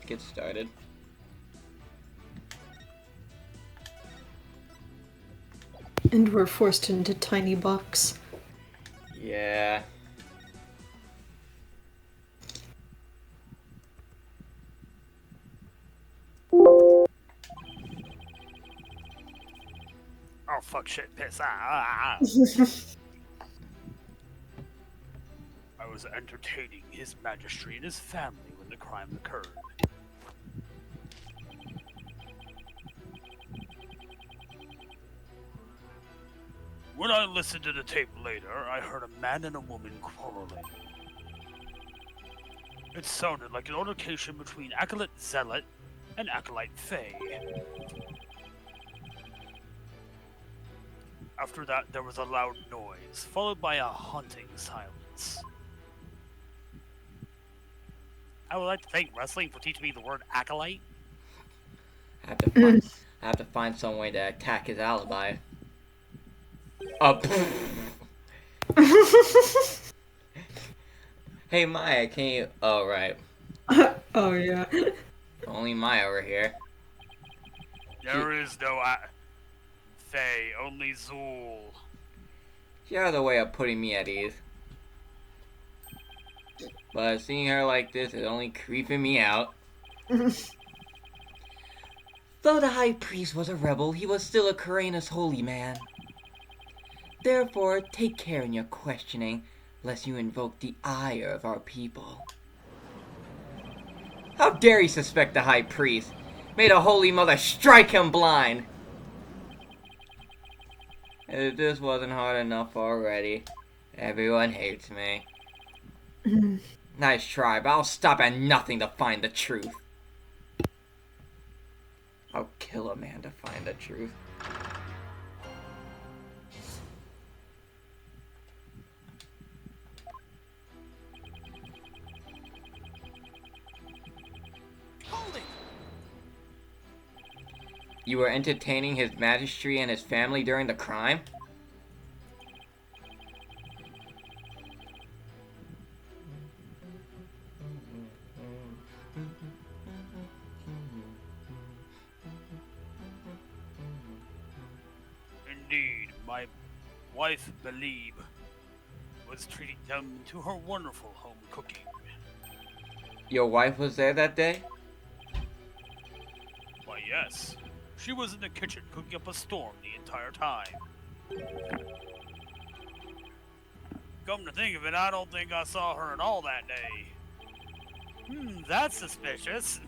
to get started. And we're forced into tiny box. Yeah. Oh, fuck, shit, piss. I was entertaining his majesty and his family when the crime occurred. When I listened to the tape later, I heard a man and a woman quarreling. It sounded like an altercation between Acolyte Zealot and Acolyte Faye. After that, there was a loud noise, followed by a haunting silence. I would like to thank wrestling for teaching me the word acolyte. I have to find some way to attack his alibi. Hey Maya, can you... Oh, right. Oh, yeah. Only Maya over here. There is no Faye, only Zool. She has a way of putting me at ease. But seeing her like this is only creeping me out. Though the high priest was a rebel, he was still a courageous holy man. Therefore, take care in your questioning, lest you invoke the ire of our people. How dare you suspect the high priest? May the Holy Mother strike him blind! If this wasn't hard enough already, everyone hates me. Nice try, but I'll stop at nothing to find the truth. I'll kill a man to find the truth. Hold it! You were entertaining his majesty and his family during the crime? Indeed, my wife, Belieb, was treating them to her wonderful home cooking. Your wife was there that day? Why, yes. She was in the kitchen cooking up a storm the entire time. Come to think of it, I don't think I saw her at all that day. That's suspicious.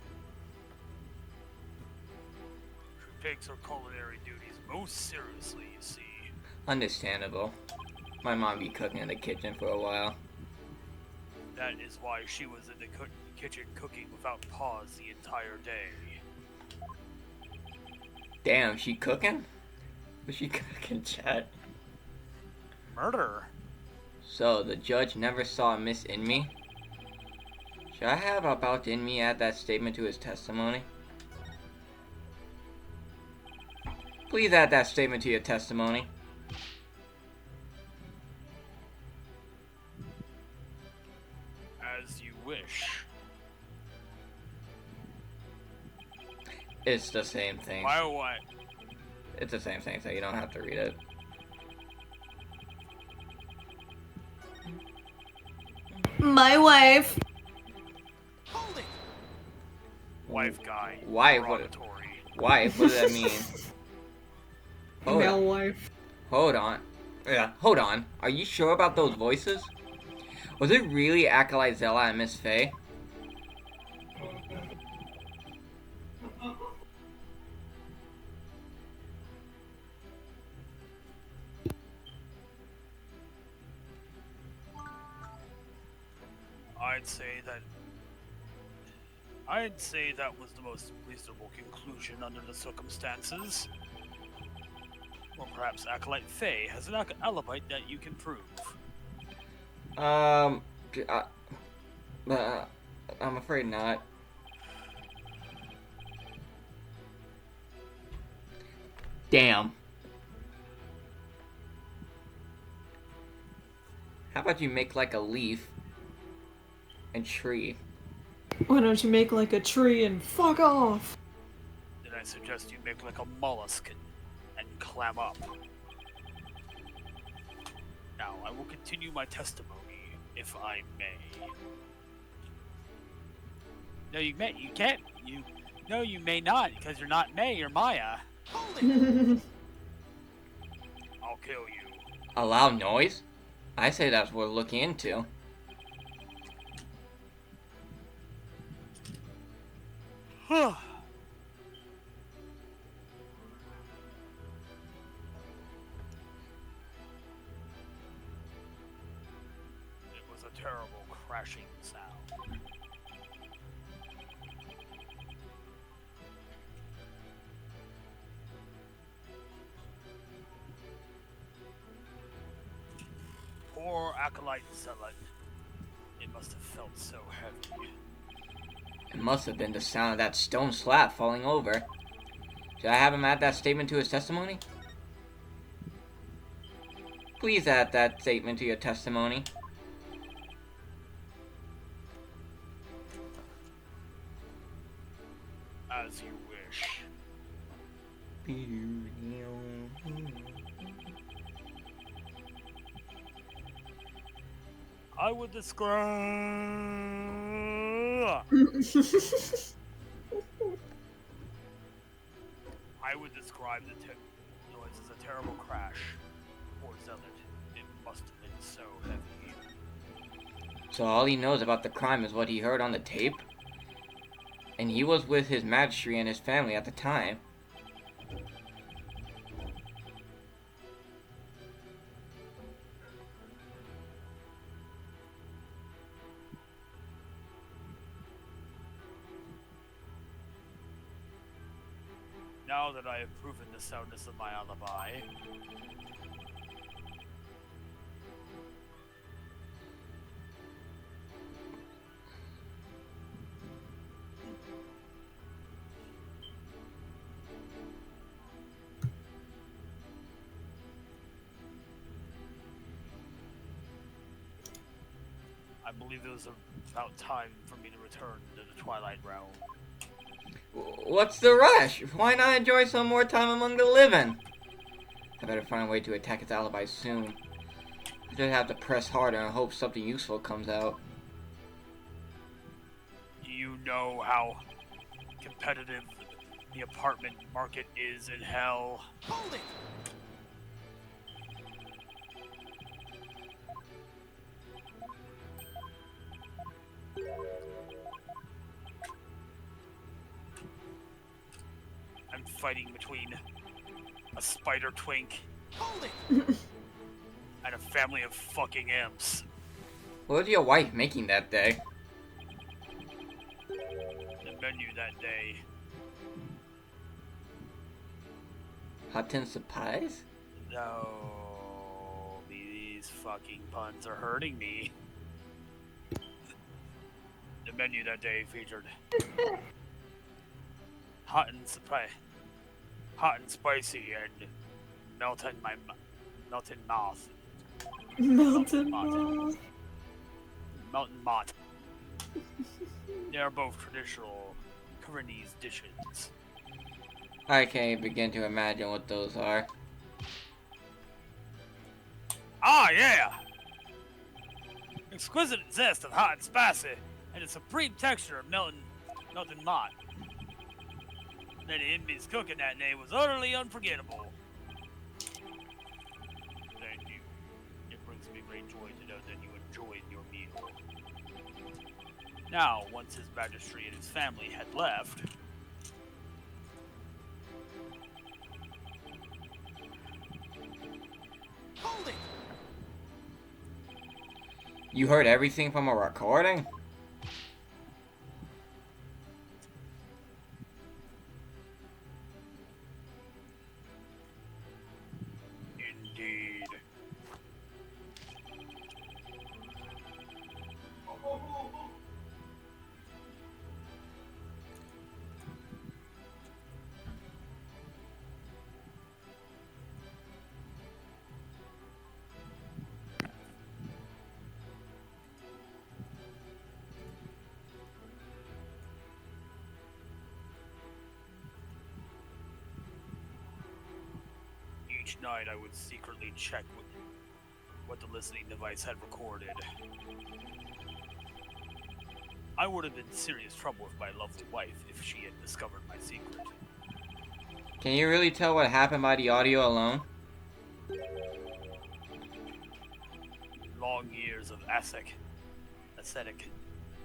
She takes her culinary duties most seriously, you see. Understandable. My mom be cooking in the kitchen for a while. That is why she was in the kitchen cooking without pause the entire day. Damn, she cooking? Was she cooking, chat? Murder? So, the judge never saw Miss in me? Should I have about in me add that statement to his testimony? Please add that statement to your testimony. As you wish. It's the same thing. Why what? It's the same thing, so you don't have to read it. My wife. Hold it! Wife guy. Wife? Derogatory. Wife? What does that mean? Male wife. Hold on. Yeah, hold on. Are you sure about those voices? Was it really Acolyte Zella and Miss Faye? I'd say that was the most reasonable conclusion under the circumstances. Or perhaps Acolyte Faye has an alibi that you can prove. I'm afraid not. Damn. How about you make like a leaf and tree? Why don't you make like a tree and fuck off? Then I suggest you make like a mollusk and clam up. Now, I will continue my testimony, if I may. No, you can't. No, you may not, because you're not May, you're Maya. Hold it! I'll kill you. A loud noise? I say that's worth looking into. It was a terrible crashing sound. Poor acolyte zealot. It must have felt so heavy. It must have been the sound of that stone slab falling over. Should I have him add that statement to his testimony? Please add that statement to your testimony. As you wish. I would describe. I would describe the noise as a terrible crash. Poor zealot. It must have been so heavy. So all he knows about the crime is what he heard on the tape? And he was with his magistrate and his family at the time. Now that I have proven the soundness of my alibi, I believe it was about time for me to return to the Twilight Realm. What's the rush? Why not enjoy some more time among the living? I better find a way to attack his alibi soon. I just have to press harder and hope something useful comes out. You know how competitive the apartment market is in hell. Hold it! I'm fighting between a spider twink and a family of fucking imps. What was your wife making that day? The menu that day. Hot tin supplies? No, these fucking puns are hurting me. The menu that day featured hot and spicy and melting moth. Melted moth. Melton mott. They are both traditional Koreanese dishes. I can't even begin to imagine what those are. Ah, yeah! Exquisite zest of hot and spicy, and a supreme texture of melting mott. That Inby's cooking that day was utterly unforgettable. Thank you. It brings me great joy to know that you enjoyed your meal. Now, once his magistrate and his family had left, hold it! You heard everything from a recording? Indeed. Each night I would secretly check what the listening device had recorded. I would have been in serious trouble with my lovely wife if she had discovered my secret. Can you really tell what happened by the audio alone? Long years of ascetic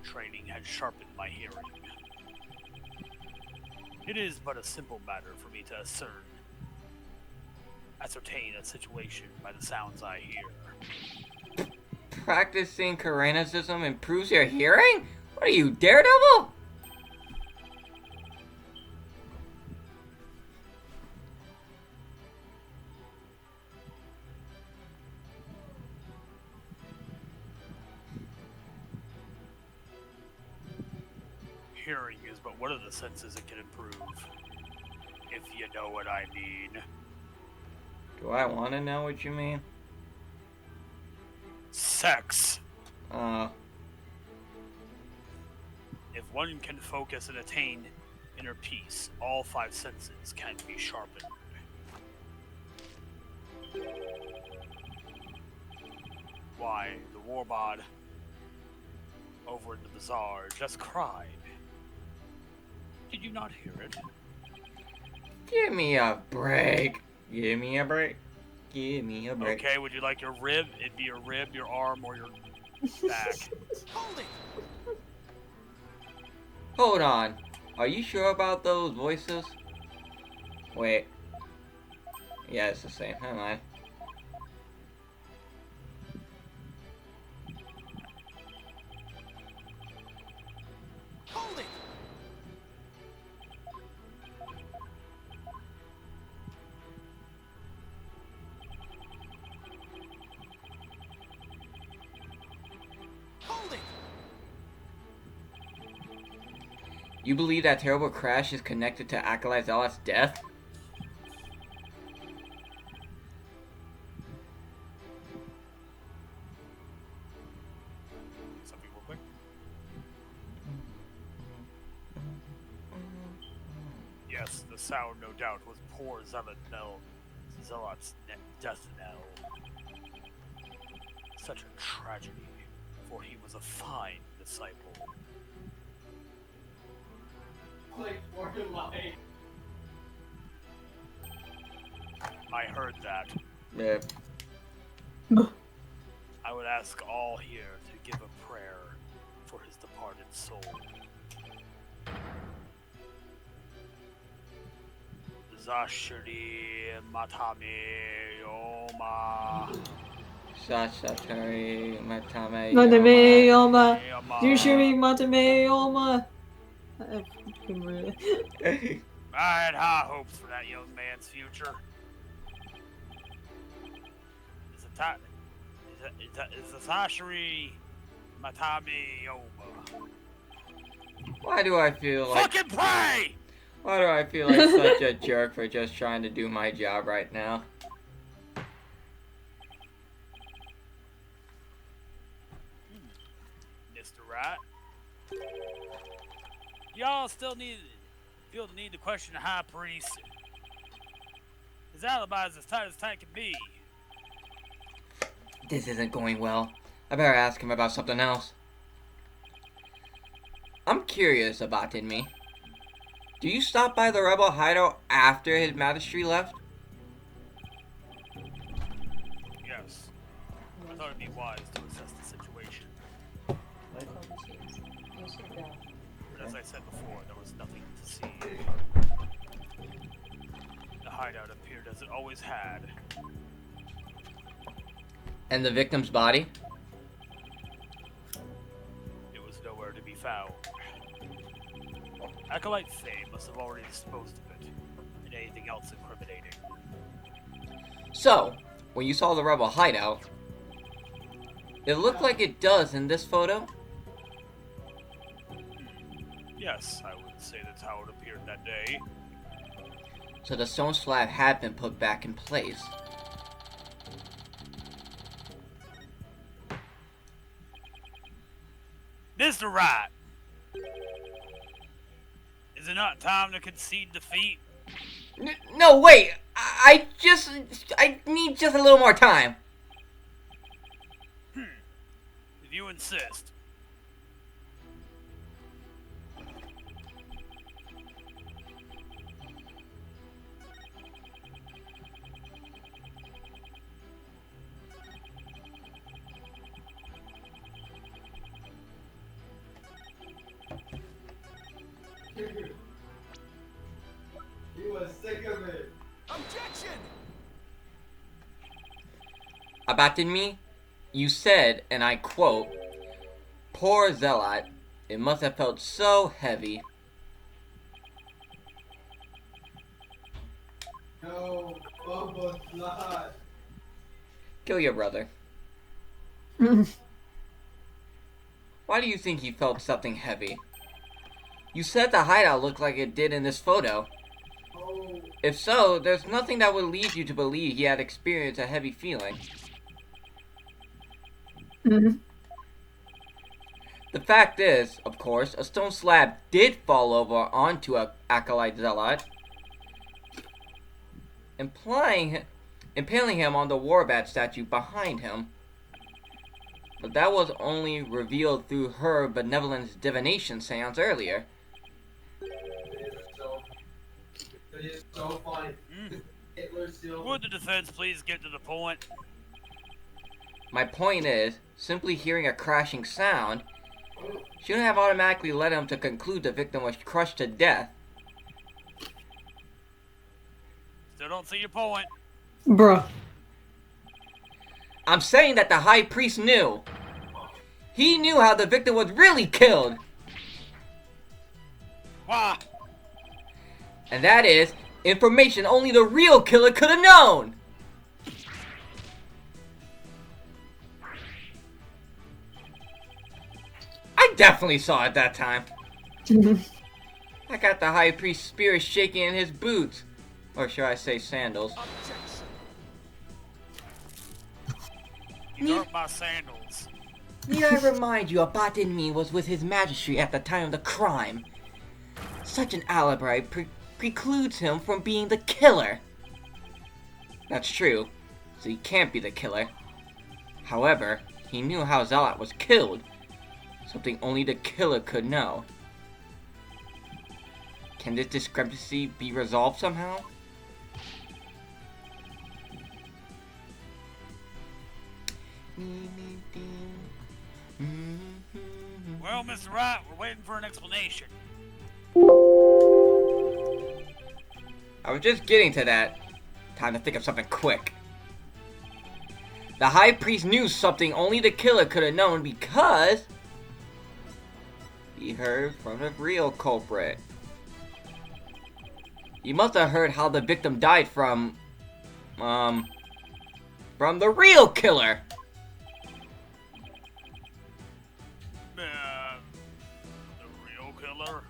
training had sharpened my hearing. It is but a simple matter for me to ascertain a situation by the sounds I hear. Practicing Karanism improves your hearing? What are you, Daredevil? Hearing is but one of the senses it can improve, if you know what I mean. Do I want to know what you mean? Sex. If one can focus and attain inner peace, all 5 senses can be sharpened. Why, the warbod over in the bazaar just cried. Did you not hear it? Give me a break. Give me a break. Give me a break. Okay, would you like your rib? It'd be your rib, your arm, or your back. Hold it! Hold on. Are you sure about those voices? Wait. Yeah, it's the same. Never mind. Hold it! Hold it! You believe that terrible crash is connected to Acolyte Zealot's death? Something real quick. Yes, the sound, no doubt, was poor Zealot's death knell. Such a tragedy, for he was a fine disciple. I heard that. Yeah. I would ask all here to give a prayer for his departed soul. Zashri Matame Yoma. Sashatari Matame Matame Yoma. Yoma. Yushiri Matame Yoma. I fucking really. I had high hopes for that young man's future. Is a Zashri Matame Yoma. Why do I feel like... Fucking pray! Why do I feel like such a jerk for just trying to do my job right now? Mr. Wright. Y'all still feel the need to question the high priest. His alibi is as tight as tight can be. This isn't going well. I better ask him about something else. I'm curious about me. Do you stop by the rebel hideout after his magistrate left? Yes. I thought it'd be wise to assess the situation. But as I said before, there was nothing to see. The hideout appeared as it always had. And the victim's body? It was nowhere to be found. Acolyte Faye must have already disposed of it, and anything else incriminating. So, when you saw the rebel hideout, it looked like it does in this photo? Yes, I would say that's how it appeared that day. So the stone slab had been put back in place. Mr. Wright! Is it not time to concede defeat? No, wait! I need just a little more time. If you insist. He was sick of it. Objection! About me, you said, and I quote, "Poor Zealot, it must have felt so heavy." No, Bubba not. Kill your brother. Why do you think he felt something heavy? You said the hideout looked like it did in this photo. Oh, If so, there's nothing that would lead you to believe he had experienced a heavy feeling. Mhm. The fact is, of course, a stone slab did fall over onto a acolyte zealot, impaling him on the warbat statue behind him. But that was only revealed through her benevolence divination seance earlier. it is so funny. Hitler still. Would the defense please get to the point? My point is, simply hearing a crashing sound shouldn't have automatically led him to conclude the victim was crushed to death. Still don't see your point. Bruh. I'm saying that the high priest knew. He knew how the victim was really killed. Why? And that is information only the real killer could have known. I definitely saw it that time. I got the high priest's spirit shaking in his boots. Or should I say sandals. Objection! These aren't my sandals. Need I remind you, Abatinmi was with his majesty at the time of the crime. Such an alibi precludes him from being the killer. That's true, so he can't be the killer. However, he knew how Zealot was killed, something only the killer could know. Can this discrepancy be resolved somehow? Well, Mr. Wright, we're waiting for an explanation. I was just getting to that. Time to think of something quick. The high priest knew something only the killer could have known because he heard from the real culprit. You must have heard how the victim died from the real killer. The real killer?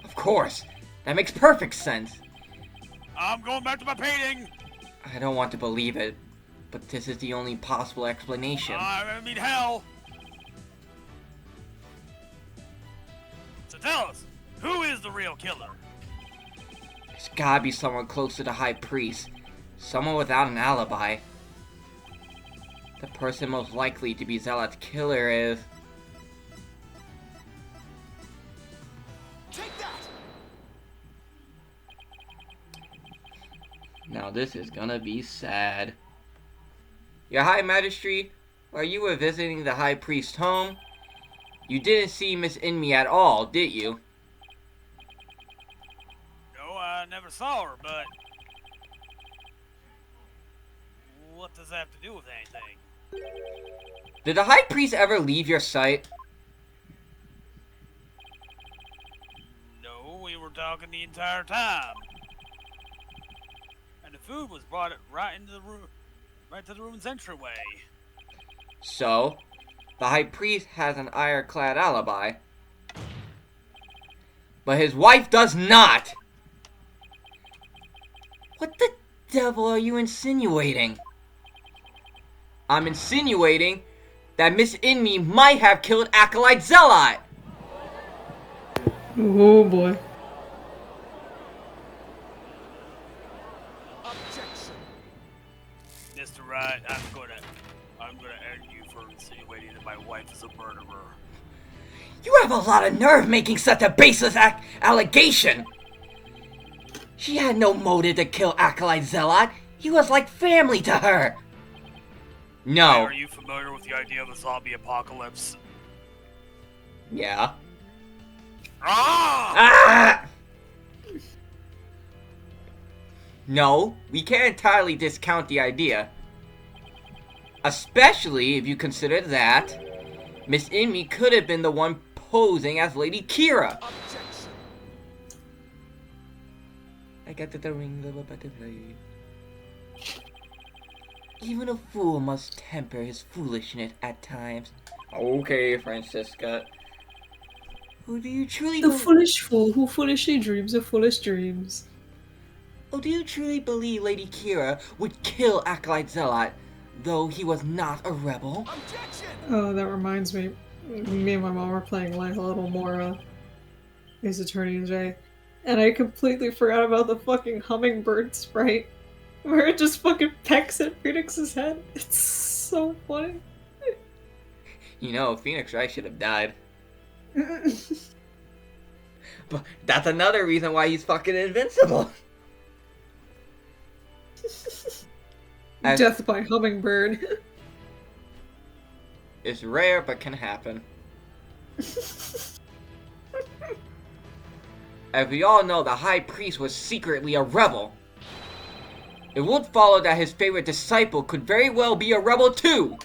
Of course, that makes perfect sense. I'm going back to my painting! I don't want to believe it, but this is the only possible explanation. I mean, hell! So tell us, who is the real killer? It's gotta be someone close to the high priest. Someone without an alibi. The person most likely to be Zealot's killer is... Take that! Now this is gonna be sad. Your High Majesty, while you were visiting the High Priest's home, you didn't see Miss Inmi at all, did you? No, I never saw her, but... what does that have to do with anything? Did the High Priest ever leave your sight? No, we were talking the entire time. And the food was brought right into the room, right to the room's entryway. So, the High Priest has an ironclad alibi. But his wife does not! What the devil are you insinuating? I'm insinuating that Miss Inmi might have killed Acolyte Zealot! Oh boy. Alright, I'm gonna end you for insinuating that my wife is a murderer. You have a lot of nerve making such a baseless allegation! She had no motive to kill Acolyte Zealot. He was like family to her. No. Are you familiar with the idea of a zombie apocalypse? Yeah. Ah! Ah! No, we can't entirely discount the idea. Especially if you consider that Miss Inmi could have been the one posing as Lady Kira. Objection. I got the ring of a butterfly. Even a fool must temper his foolishness at times. Okay, Francisca. Who do you truly The foolish fool who foolishly dreams of foolish dreams. Oh, do you truly believe Lady Kira would kill Acolyte Zealot, though he was not a rebel? Objection. Oh, that reminds me. Me and my mom were playing like a little more Ace Attorney J, and I completely forgot about the fucking hummingbird sprite, where it just fucking pecks at Phoenix's head. It's so funny. You know, Phoenix Wright should have died. But that's another reason why he's fucking invincible. As- Death by hummingbird. It's rare, but can happen. As we all know, the High Priest was secretly a rebel. It would follow that his favorite disciple could very well be a rebel too.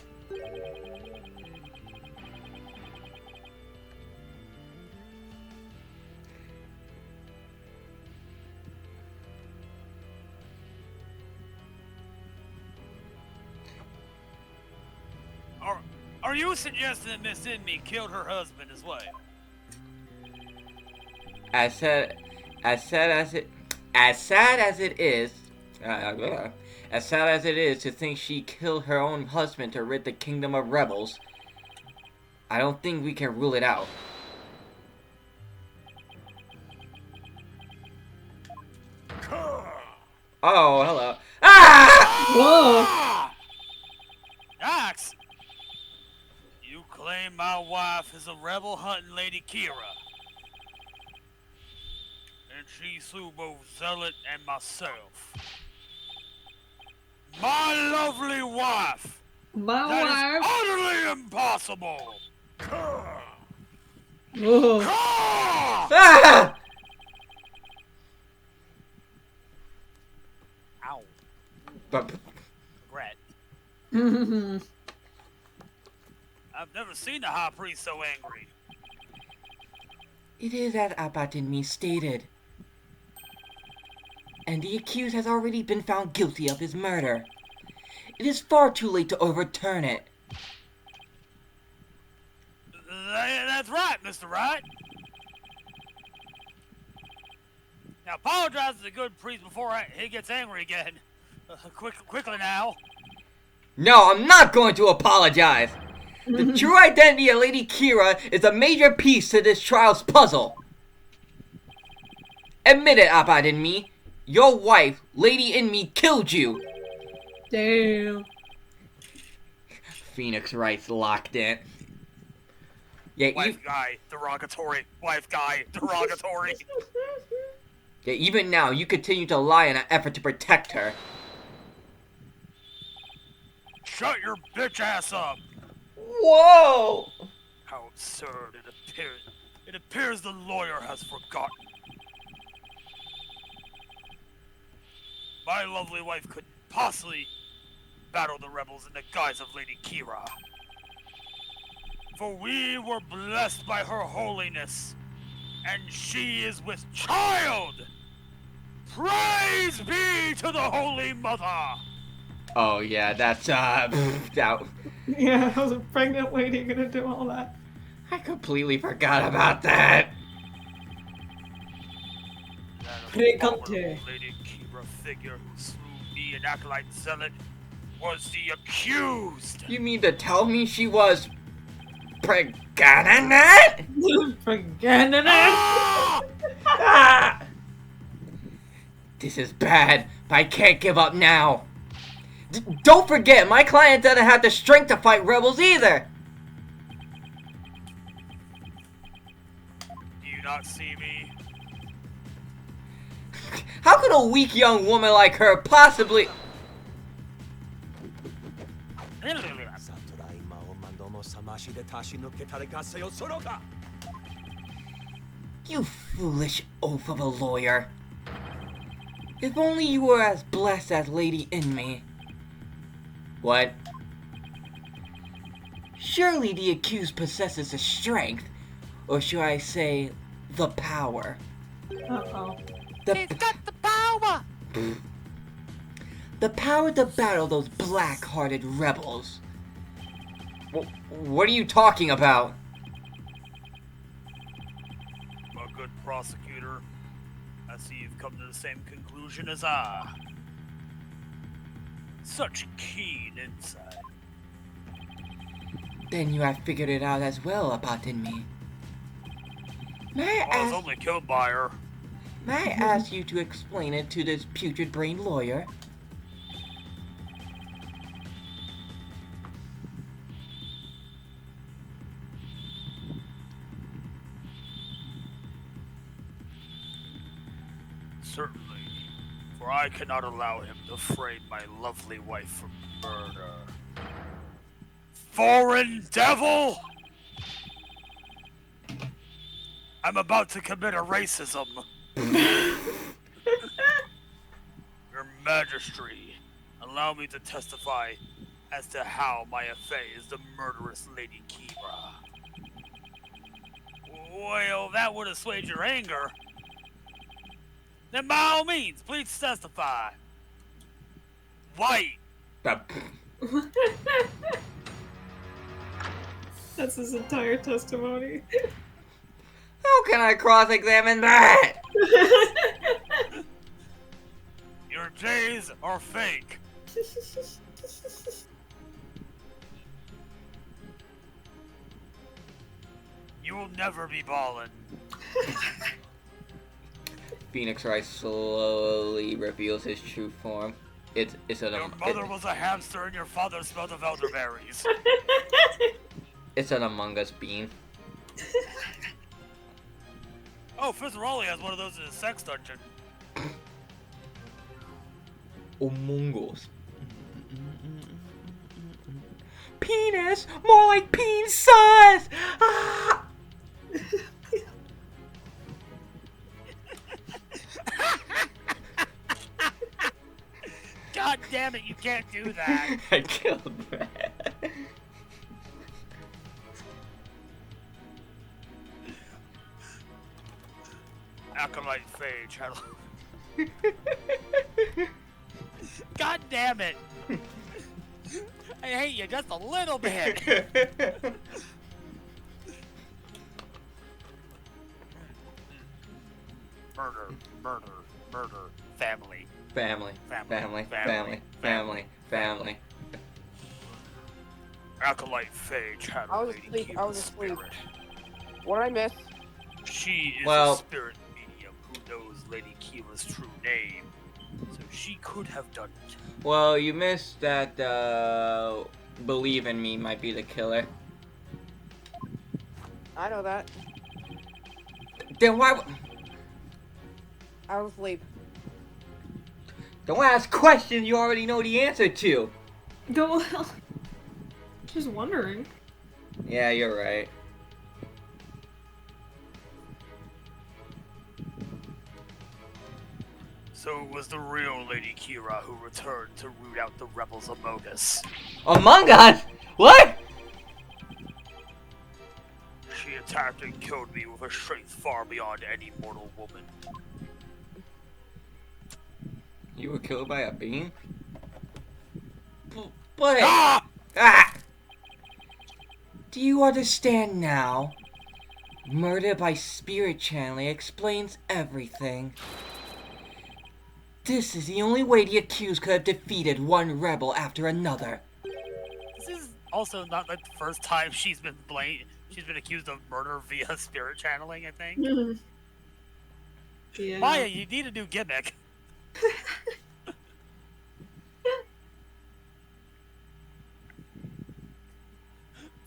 Are you suggesting that Miss Inmi killed her husband as well? As sad as it is to think she killed her own husband to rid the kingdom of rebels, I don't think we can rule it out. Oh, hello. Ah! Whoa! Axe! You claim my wife is a rebel hunting Lady Kira. And she slew both Zealot and myself. My lovely wife! My That wife! is utterly impossible! Whoa. Ah! Ow. But Regret. Mhm. I've never seen the High Priest so angry. it is as Abatinmi stated. And the accused has already been found guilty of his murder. It is far too late to overturn it. That's right, Mr. Wright. Now apologize to the good priest before he gets angry again. Quickly now. No, I'm not going to apologize. The true identity of Lady Kira is a major piece to this trial's puzzle. Admit it, Abatinmi. Your wife, Lady Inmi, killed you. Damn. Phoenix Wright's locked in. Yeah, Wife guy, derogatory. Wife guy, derogatory. yeah, even now, you continue to lie in an effort to protect her. Shut your bitch ass up. Whoa! How absurd it appears. It appears the lawyer has forgotten. My lovely wife couldn't possibly battle the rebels in the guise of Lady Kira. For we were blessed by her holiness, and she is with child! Praise be to the Holy Mother! Oh yeah, that's out. Yeah, how's a pregnant lady gonna do all that? I completely forgot about that. That Precante. abominable Lady Kira figure who slew me and Acolyte Zealot was the accused! You mean to tell me she was pregnant? Pregnant. Ah! This is bad, but I can't give up now. Don't forget, my client doesn't have the strength to fight rebels either! Do you not see me? How could a weak young woman like her possibly... You foolish oaf of a lawyer. If only you were as blessed as Lady Inme. What? Surely the accused possesses the strength, or should I say, the power. Uh-oh. He's got the power! The power to battle those black-hearted rebels. What are you talking about? A good prosecutor. I see you've come to the same conclusion as I. Such keen insight. Then you have figured it out as well about Inme. May I I was ask... only killed by her. May I ask you to explain it to this putrid-brained lawyer? Certainly, for I cannot allow him to frame my lovely wife for murder. Foreign devil! I'm about to commit a racism. Your Majesty, allow me to testify as to how Maya Fey is the murderous Lady Kira. Well, that would assuage your anger. Then by all means, please testify. White. That's his entire testimony. How can I cross-examine that? Your J's are fake. You will never be ballin'. Phoenix Wright slowly reveals his true form. It's Your mother was a hamster and your father smelled of elderberries. It's an Among Us bean. Oh, Fitzgerald has one of those in his sex dungeon. Among Us. Penis! More like peen size! Ah! God damn it, you can't do that. I killed that. Acolyte Faye channel. God damn it. I hate you just a little bit. Murder, murder, murder, family. Family. Acolyte Faye channel. I was Lady asleep. I was Kiva's asleep. spirit. What did I miss? She is Well- a spirit medium who knows Lady Kiva's true name, so she could have done it. Well, you missed that, believe in me might be the killer. I know that. Then why... I was asleep. Don't ask questions you already know the answer to. Go well. Just wondering. Yeah, you're right. So it was the real Lady Kira who returned to root out the rebels among us. Among Us? What? She attacked and killed me with a strength far beyond any mortal woman. You were killed by a beam? But... Ah! Ah! Do you understand now? Murder by spirit channeling explains everything. This is the only way the accused could have defeated one rebel after another. This is also not like the first time she's been accused of murder via spirit channeling, I think. Yeah. Maya, you need a new gimmick.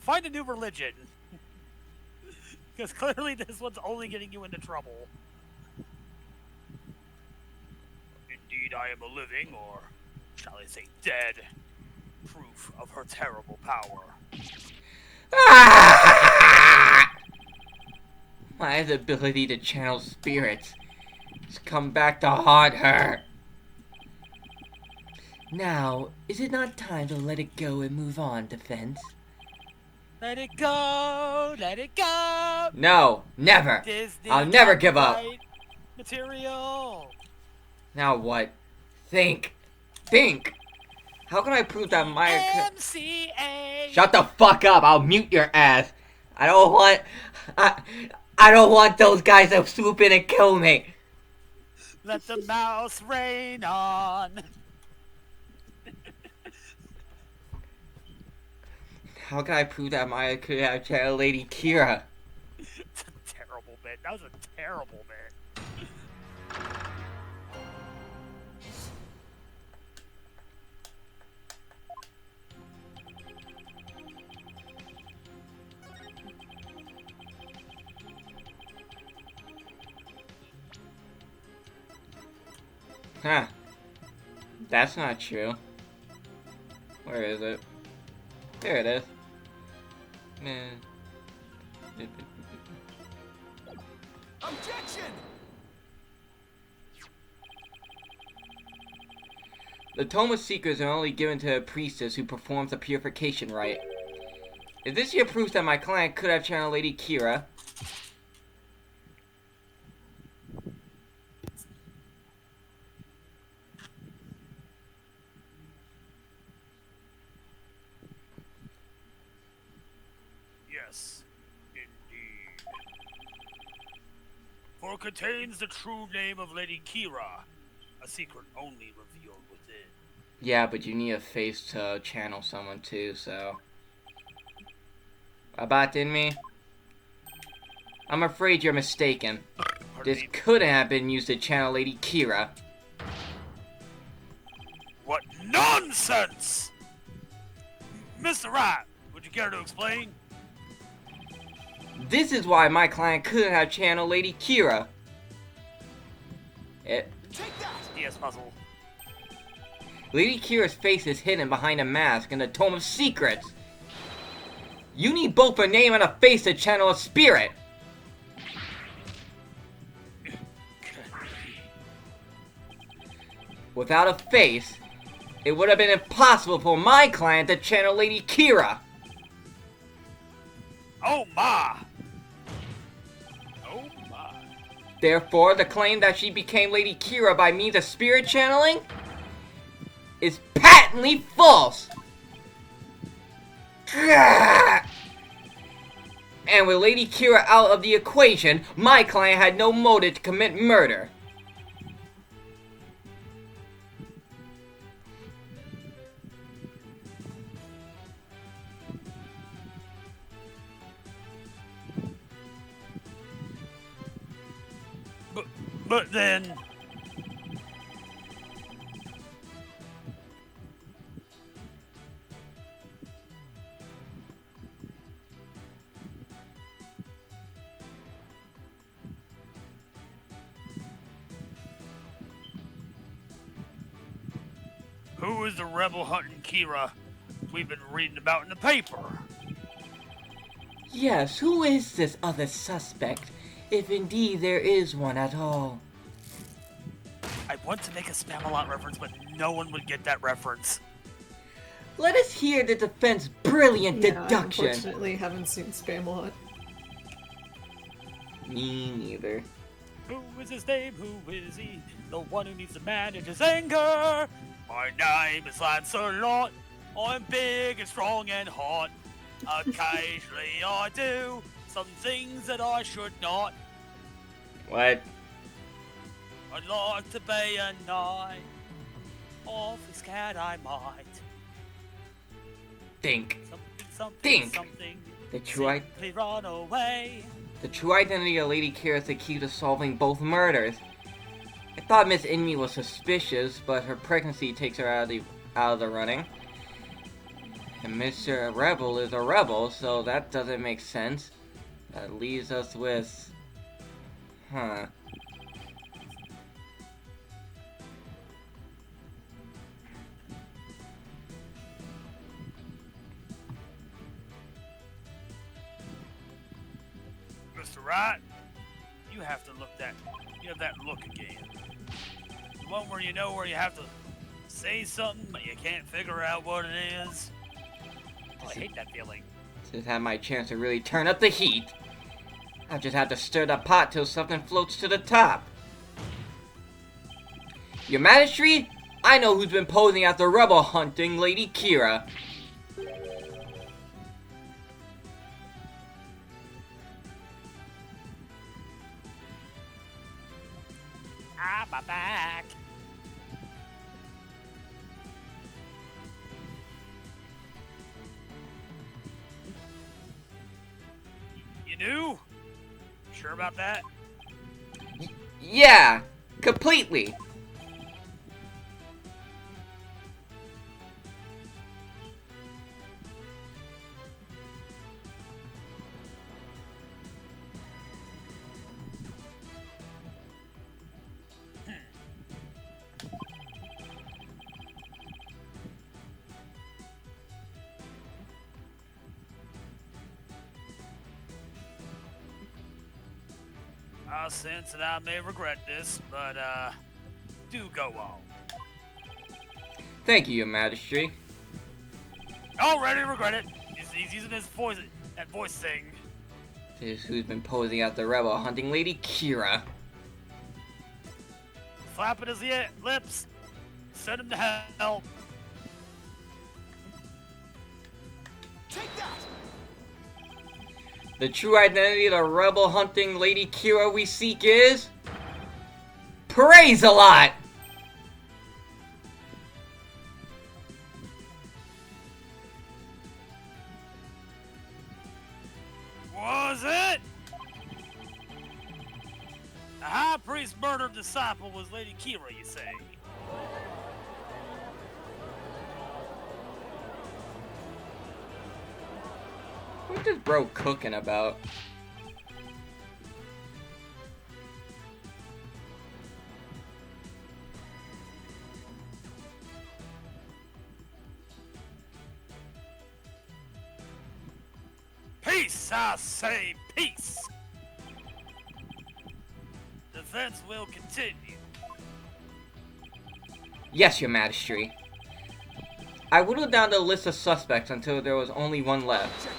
find a new religion. Because clearly this one's only getting you into trouble. Indeed, I am a living, or shall I say dead, proof of her terrible power. Ah! My ability to channel spirits has come back to haunt her. Now, is it not time to let it go and move on, Defense? Let it go, let it go. No, never. Disney I'll never give up. copyright Material. Now what? Think. Think. How can I prove that Maya could... MCA. Shut the fuck up, I'll mute your ass. I don't want those guys to swoop in and kill me. Let the mouse rain on. How can I prove that Maya could have channeled Lady Kira? It's a terrible bit. That was a terrible bit. Huh. That's not true. Where is it? There it is. Man. Objection! The Tome of Secrets are only given to a priestess who performs a purification rite. Is this your proof that my client could have channeled Lady Kira? Yes, indeed. For it contains the true name of Lady Kira, a secret only revealed within. Yeah, but you need a face to channel someone too, so... Abatin me? I'm afraid you're mistaken. Pardon This me? couldn't have been used to channel Lady Kira. What nonsense! Mr. Wright, would you care to explain? This is why my client couldn't have channeled Lady Kira. Take that! Yes, puzzle. Lady Kira's face is hidden behind a mask in the Tome of Secrets. You need both a name and a face to channel a spirit. Without a face, it would have been impossible for my client to channel Lady Kira. Oh my! Oh my. Therefore, the claim that she became Lady Kira by means of spirit channeling is patently false. And with Lady Kira out of the equation, my client had no motive to commit murder. But then... Who is the rebel hunting Kira we've been reading about in the paper? Yes, who is this other suspect, if indeed there is one at all? I want to make a Spamalot reference, but no one would get that reference. Let us hear the defense's brilliant Yeah, I deduction. unfortunately haven't seen Spamalot. Me neither. Who is his name? Who is he? The one who needs to manage his anger. My name is Lancelot. I'm big and strong and hot. Occasionally I do some things that I should not. What? I'd like to be a knight. Awfully scared I might. Think. Something, Think. something. The true, Simply run away. the true identity of Lady Kira is the key to solving both murders. I thought Miss Inmi was suspicious, but her pregnancy takes her out of the running. And Mr. Rebel is a rebel, so that doesn't make sense. That leaves us with... Huh. Mr. Wright, you have to look that. You have that look again. The one where you know where you have to say something, but you can't figure out what it is. Oh, I hate that feeling. Just have my chance to really turn up the heat. I just have to stir the pot till something floats to the top. Your Majesty, I know who's been posing as the rebel hunting Lady Kira. Ah, my back. You do? Sure about that? Yeah, completely. I sense that I may regret this, but, do go on. Thank you, Your Majesty. Already regret it. He's using his voice, that voice thing. This is who's been posing as the rebel hunting Lady Kira. Flapping his lips. Send him to hell. The true identity of the rebel hunting Lady Kira we seek is... Praise a lot! Was it? The high priest murdered disciple was Lady Kira, you say? What's this bro cooking about? Peace, I say, peace! Defense will continue. Yes, Your Majesty. I whittled down the list of suspects until there was only one left.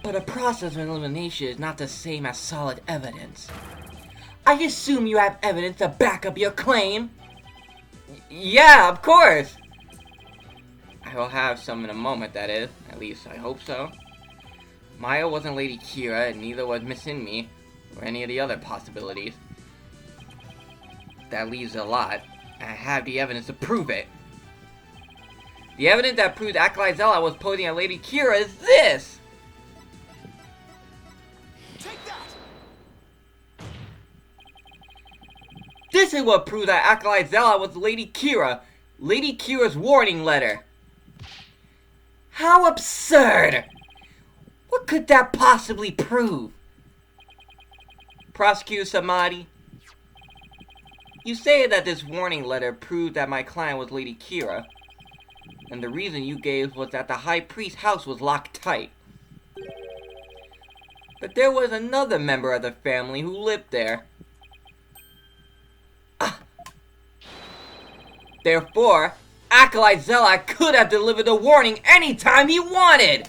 But a process of elimination is not the same as solid evidence. I assume you have evidence to back up your claim? Yeah, of course! I will have some in a moment, that is. At least, I hope so. Maya wasn't Lady Kira, and neither was Miss Me, or any of the other possibilities. That leaves a lot, and I have the evidence to prove it. The evidence that proves Acolyte Zella was posing as Lady Kira is this! This is what proves that Acolyte Zella was Lady Kira. Lady Kira's warning letter. How absurd! What could that possibly prove? Prosecutor Samadi, you say that this warning letter proved that my client was Lady Kira, and the reason you gave was that the High Priest's house was locked tight. But there was another member of the family who lived there. Therefore, Acolyte Zella could have delivered the warning anytime he wanted!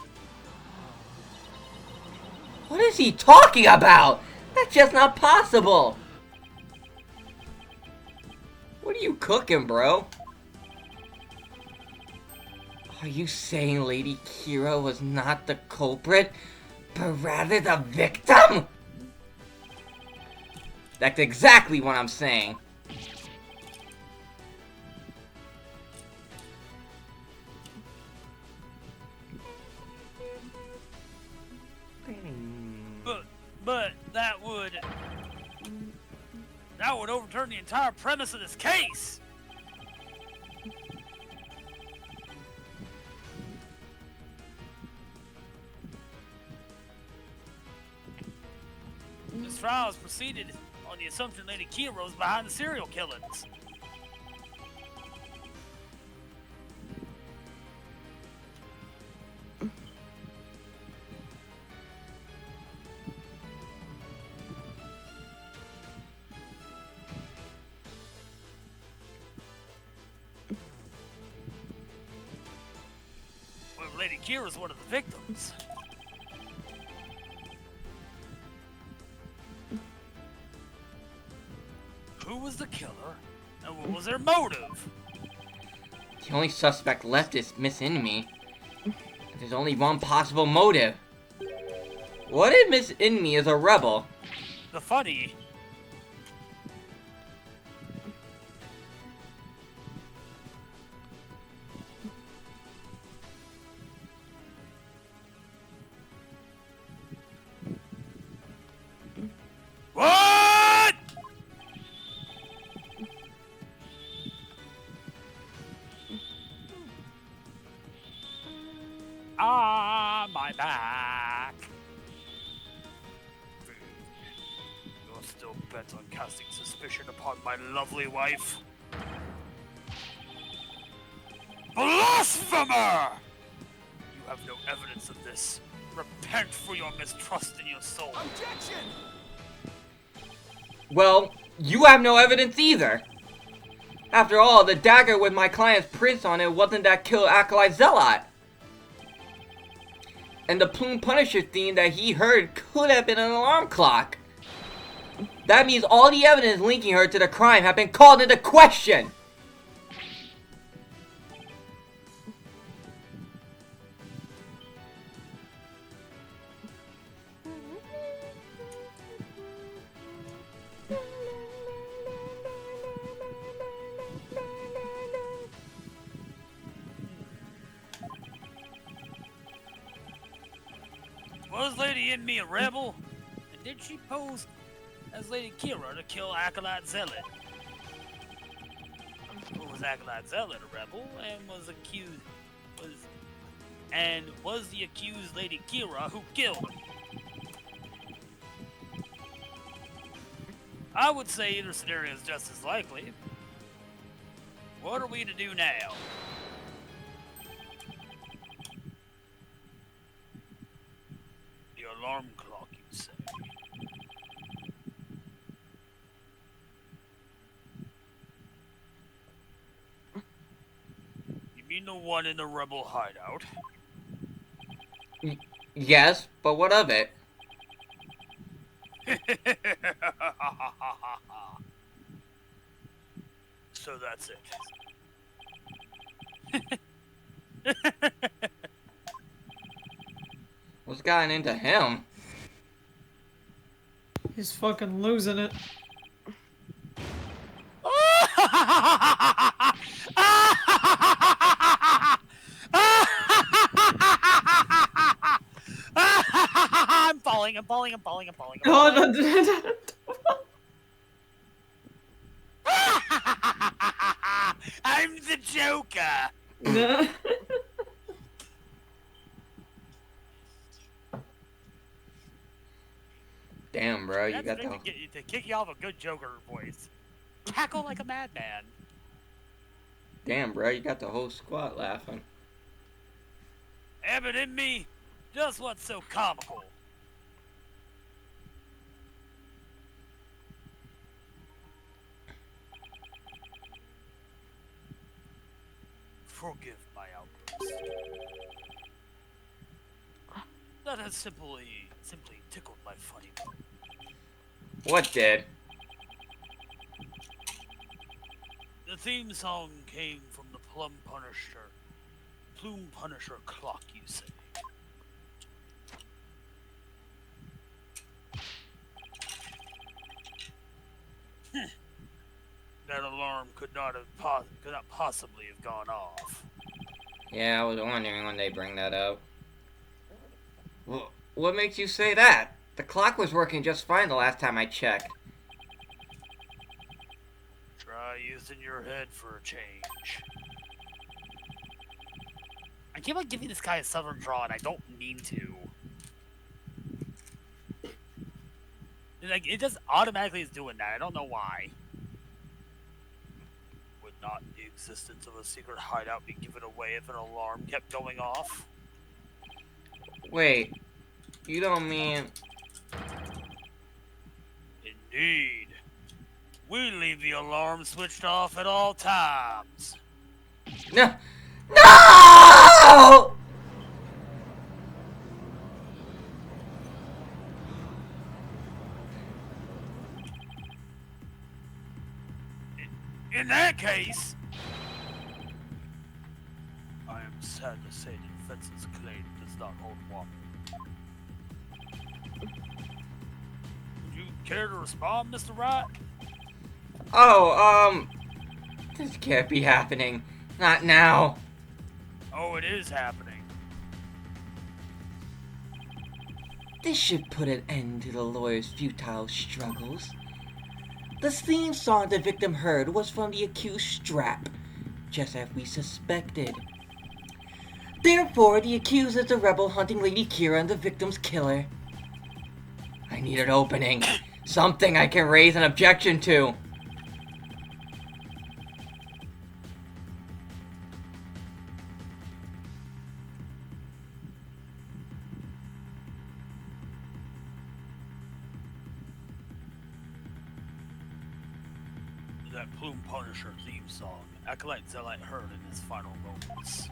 What is he talking about? That's just not possible! What are you cooking, bro? Are you saying Lady Kira was not the culprit, but rather the victim? That's exactly what I'm saying. But that would overturn the entire premise of this case. These trials proceeded on the assumption Lady Kira was behind the serial killings. Well, Lady Kira's one of the victims. Who was the killer, and what was their motive? The only suspect left is Miss Inmi. There's only one possible motive. What if Miss Inmi is a rebel? The funny. What? Ah, my back. You're still bent on casting suspicion upon my lovely wife? Blasphemer! You have no evidence of this. Repent for your mistrust in your soul. Objection! Well, you have no evidence either. After all, the dagger with my client's prints on it wasn't that killer acolyte zealot. And the Plume Punisher theme that he heard could have been an alarm clock. That means all the evidence linking her to the crime have been called into question. Was Lady Inmi a rebel? And did she pose as Lady Kira to kill Acolyte Zealot? Or was Acolyte Zealot a rebel and was the accused Lady Kira who killed him? I would say either scenario is just as likely. What are we to do now? The alarm clock, you say? You mean the one in the rebel hideout? Yes, but what of it? So that's it. What's gotten into him? He's fucking losing it. I'm falling. Oh, no. I'm the Joker. No. Damn, bro, you That's got the thing the... to get you to kick you off a good Joker voice. Cackle like a madman. Damn, bro, you got the whole squad laughing. Abbott and me, just what's so comical? Forgive my outburst. That has simply tickled my funny bone. What did? The theme song came from the Plume Punisher clock, you say. That alarm could not possibly have gone off. Yeah, I was wondering when they bring that up. Well, what makes you say that? The clock was working just fine the last time I checked. Try using your head for a change. I keep on giving this guy a southern draw, and I don't mean to. Like, it just automatically is doing that. I don't know why. Would not the existence of a secret hideout be given away if an alarm kept going off? Wait, you don't mean... Indeed. We leave the alarm switched off at all times. No! No! In that case, I am sad to say the defense's claim does not hold water. Would you care to respond, Mr. Wright? Oh, this can't be happening. Not now. Oh, it is happening. This should put an end to the lawyer's futile struggles. The theme song the victim heard was from the accused strap, just as we suspected. Therefore, the accused is the rebel hunting Lady Kira and the victim's killer. I need an opening. Something I can raise an objection to. That Plume Punisher theme song, Acolyte Zealite heard in his final moments.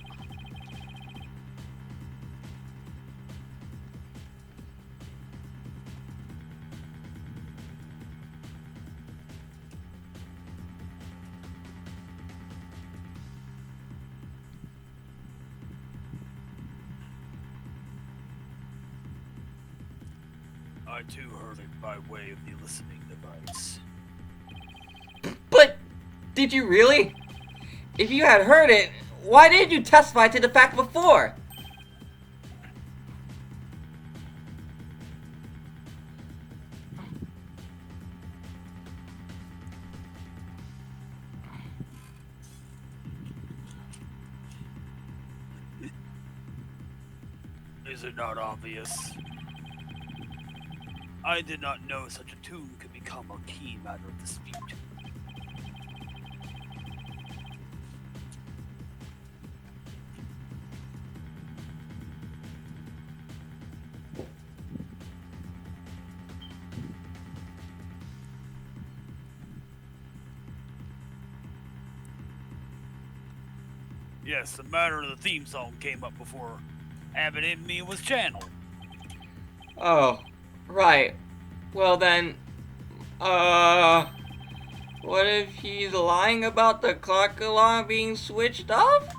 I too heard it by way of the listening device. But, did you really? If you had heard it, why didn't you testify to the fact before? Is it not obvious? I did not know such a tune could become a key matter of dispute. Yes, the matter of the theme song came up before Abbott and me was channeled. Oh, right. Well then, what if he's lying about the clock alarm being switched off?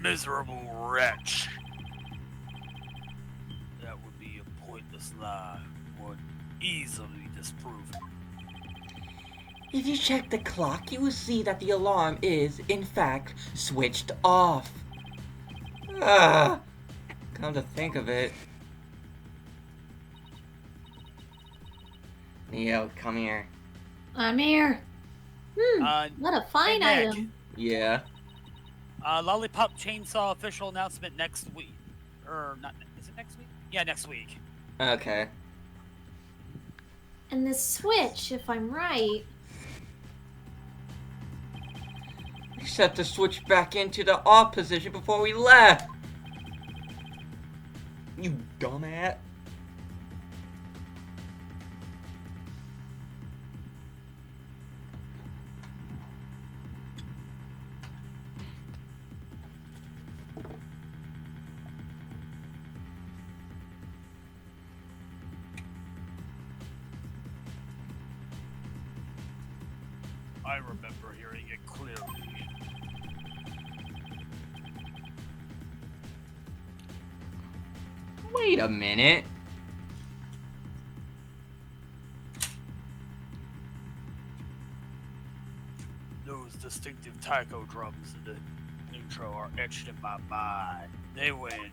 Miserable wretch. That would be a pointless lie, one easily disproven. If you check the clock, you will see that the alarm is, in fact, switched off. Ah, come to think of it. Neo, come here. I'm here. What a fine hey, Nick. item. Yeah. Lollipop Chainsaw official announcement next week. Or not, is it next week? Yeah, next week. Okay. And this switch, if I'm right. We set the switch back into the off position before we left. You dumbass. I remember hearing it clearly. Wait a minute. Those distinctive taiko drums in the intro are etched in my mind. They went.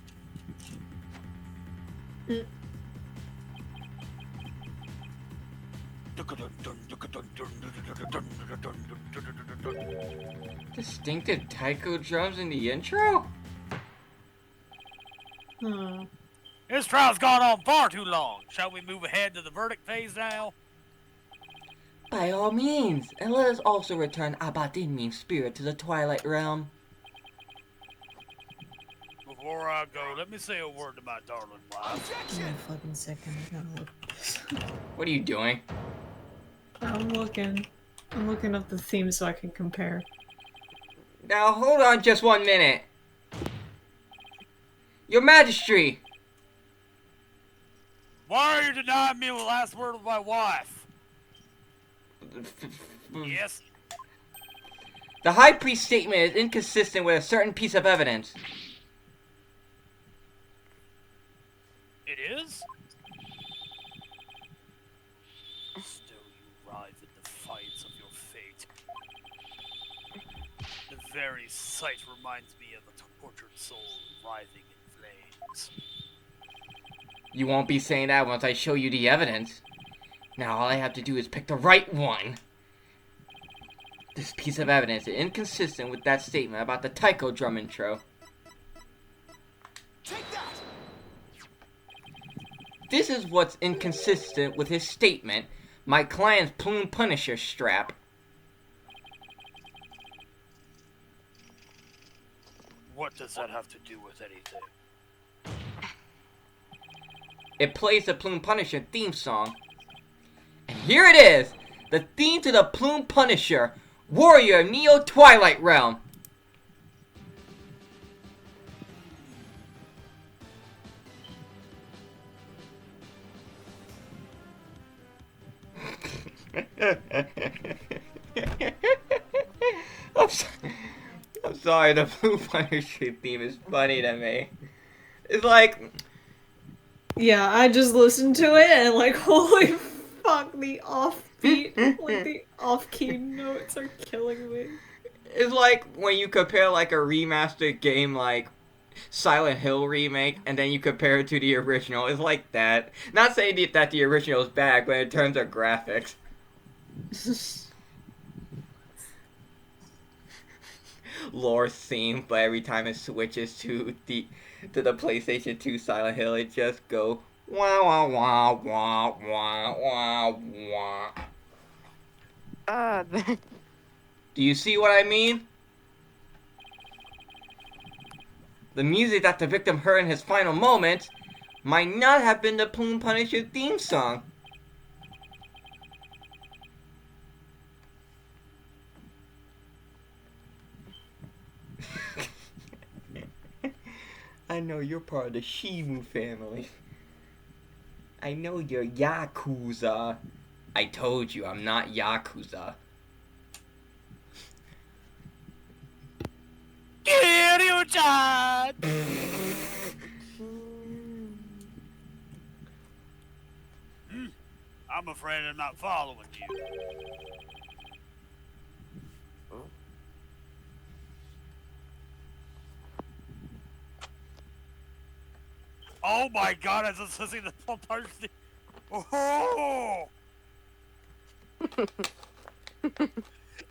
Distinctive taiko drums in the intro? Hmm. This trial's gone on far too long. Shall we move ahead to the verdict phase now? By all means, and let us also return Abadinmin's spirit to the Twilight Realm. Before I go, let me say a word to my darling wife. Give me a fucking second. I gotta look at this. What are you doing? I'm looking up the theme so I can compare. Now hold on just 1 minute. Your Majesty! Why are you denying me the last word of my wife? Yes? The High Priest's statement is inconsistent with a certain piece of evidence. It is? Still you writhe in the defiance of your fate. The very sight reminds me of a tortured soul writhing in flames. You won't be saying that once I show you the evidence. Now all I have to do is pick the right one. This piece of evidence is inconsistent with that statement about the taiko drum intro. Take that! This is what's inconsistent with his statement, my client's Plume Punisher strap. What does that have to do with anything? It plays the Plume Punisher theme song. And here it is! The theme to the Plume Punisher, Warrior Neo Twilight Realm. I'm sorry, the Plume Punisher theme is funny to me. It's like... Yeah, I just listened to it and like, holy fuck, the offbeat, like the off-key notes are killing me. It's like when you compare like a remastered game like Silent Hill remake and then you compare it to the original. It's like that. Not saying that the original is bad, but in terms of graphics. Lore theme, but every time it switches to the PlayStation 2 Silent Hill, it just go wah wah wah wah wah wah wah. Do you see what I mean? The music that the victim heard in his final moments might not have been the Plume Punisher theme song. I know you're part of the Shimu family. I know you're Yakuza. I told you I'm not Yakuza. Kiryu-chan! I'm afraid I'm not following you. Oh my god, I was just listening to the punch. Oh!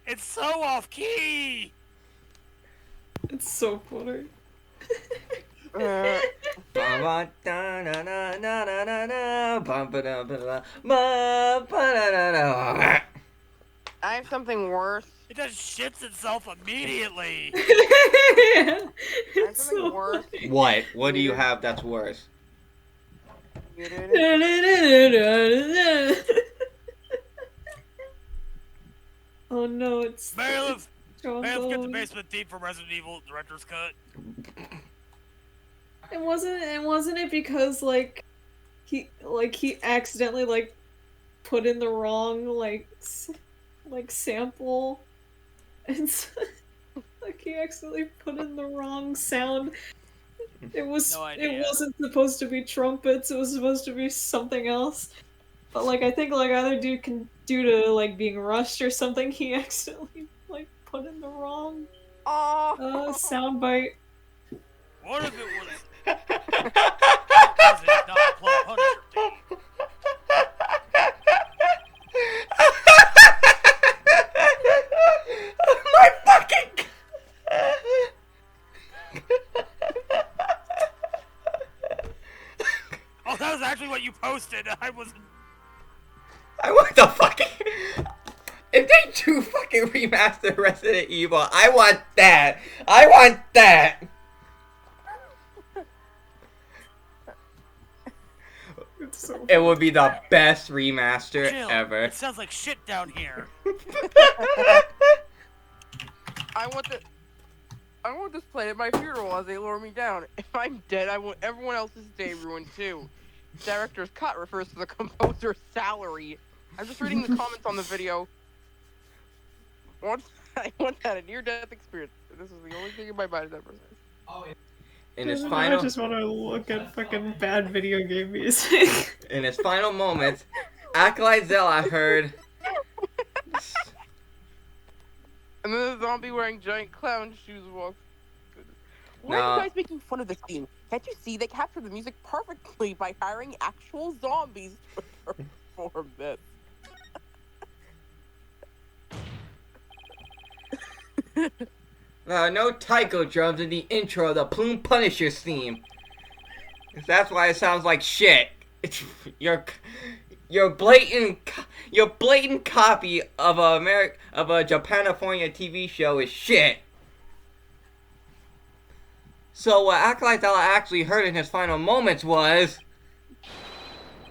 It's so off key! It's so funny. I have something worse. It just shits itself immediately. I have It's something so worse. funny. What? What do you have that's worse? Oh no, it's Bailiff! Bailiff, get the trombone. basement theme from Resident Evil Director's Cut. It wasn't it because like he accidentally like put in the wrong like sample and like he accidentally put in the wrong sound. It No idea. it wasn't supposed to be trumpets, it was supposed to be something else. But like I think like either due to like being rushed or something, he accidentally like put in the wrong Oh. soundbite. What if it was... What was it not Plum Punisher theme? Oh, that was actually what you posted. I wasn't. I want the fucking. If they do fucking remaster Resident Evil, I want that. I want that. It's so It would be the best remaster Jill, ever. it sounds like shit down here. I want this play at my funeral as they lower me down. If I'm dead, I want everyone else's day ruined too. Director's cut refers to the composer's salary. I'm just reading the comments on the video. I once had a near-death experience. This is the only thing in my mind that ever says. Oh, yeah. In his I final, just want to look at fucking bad video game music. in his final moments, Acolyte Zella heard. And then the zombie wearing giant clown shoes walks. Why Nah. are you guys making fun of this scene? Can't you see they captured the music perfectly by hiring actual zombies to perform this? No taiko drums in the intro of the Plume Punisher's theme. That's why it sounds like shit. It's your blatant copy of a Japanifornia TV show is shit. So what Acolyte Zella actually heard in his final moments was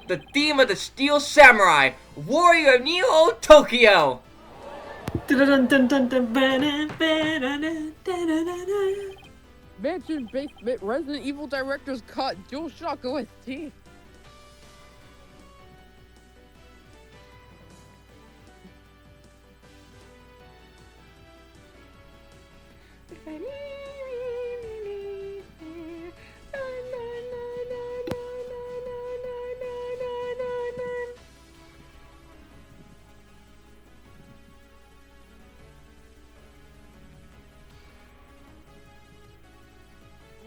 the theme of the Steel Samurai, Warrior of Neo Tokyo. Mansion Basement Resident Evil Director's Cut DualShock OST.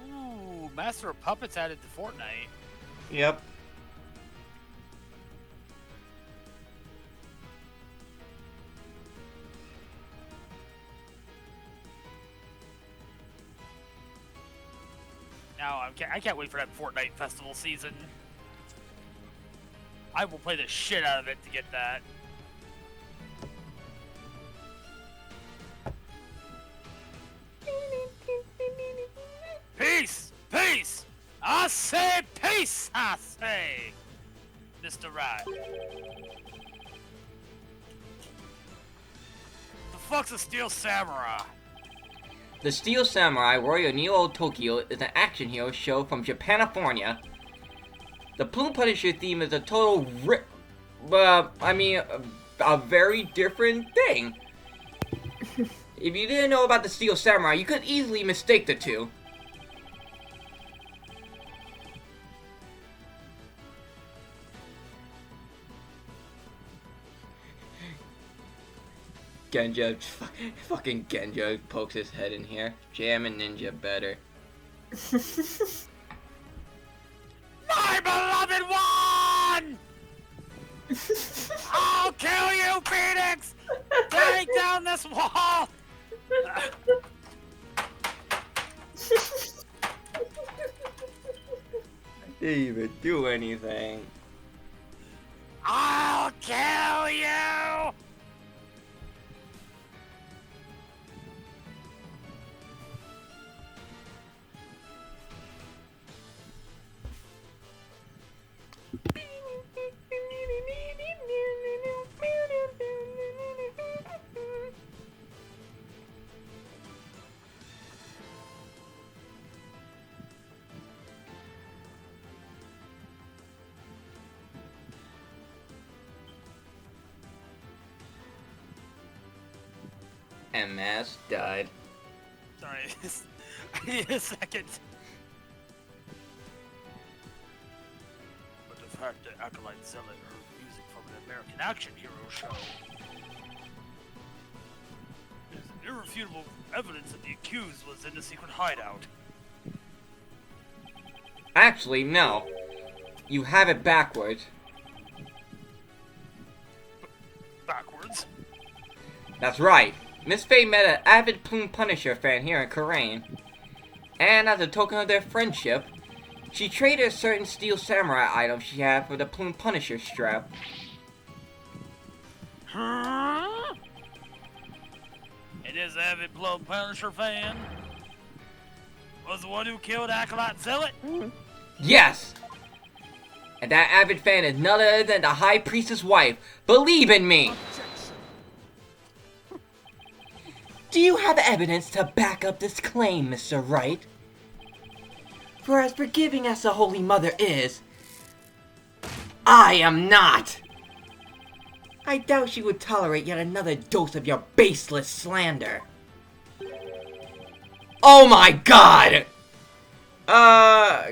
Ooh, Master of Puppets added to Fortnite. Yep. Now I can't wait for that Fortnite festival season. I will play the shit out of it to get that. Peace! Peace! I say peace! I say! Mr. Wright. The fuck's a Steel Samurai? The Steel Samurai Warrior of Neo Tokyo is an action hero show from Japanifornia. The Plume Punisher theme is a total a very different thing. If you didn't know about the Steel Samurai, you could easily mistake the two. Fucking Genja pokes his head in here. Jamming Ninja better. My beloved one! I'll kill you, Phoenix! Take down this wall! Didn't even do anything. I'll kill you! MS died. Sorry, I need a second. But the fact that Acolyte Zella heard music from an American action hero show is irrefutable evidence that the accused was in the secret hideout. Actually, no. You have it backwards. Backwards. That's right. Miss Faye met an avid Plume Punisher fan here in Korean. And as a token of their friendship, she traded a certain steel samurai item she had for the Plume Punisher strap. Huh? It is an avid Blood Punisher fan. Was the one who killed Acolyte Zealot? Yes! And that avid fan is none other than the High Priestess' wife. Believe in me! Do you have evidence to back up this claim, Mr. Wright? For as forgiving as the Holy Mother is, I am not! I doubt she would tolerate yet another dose of your baseless slander. Oh my god! I'm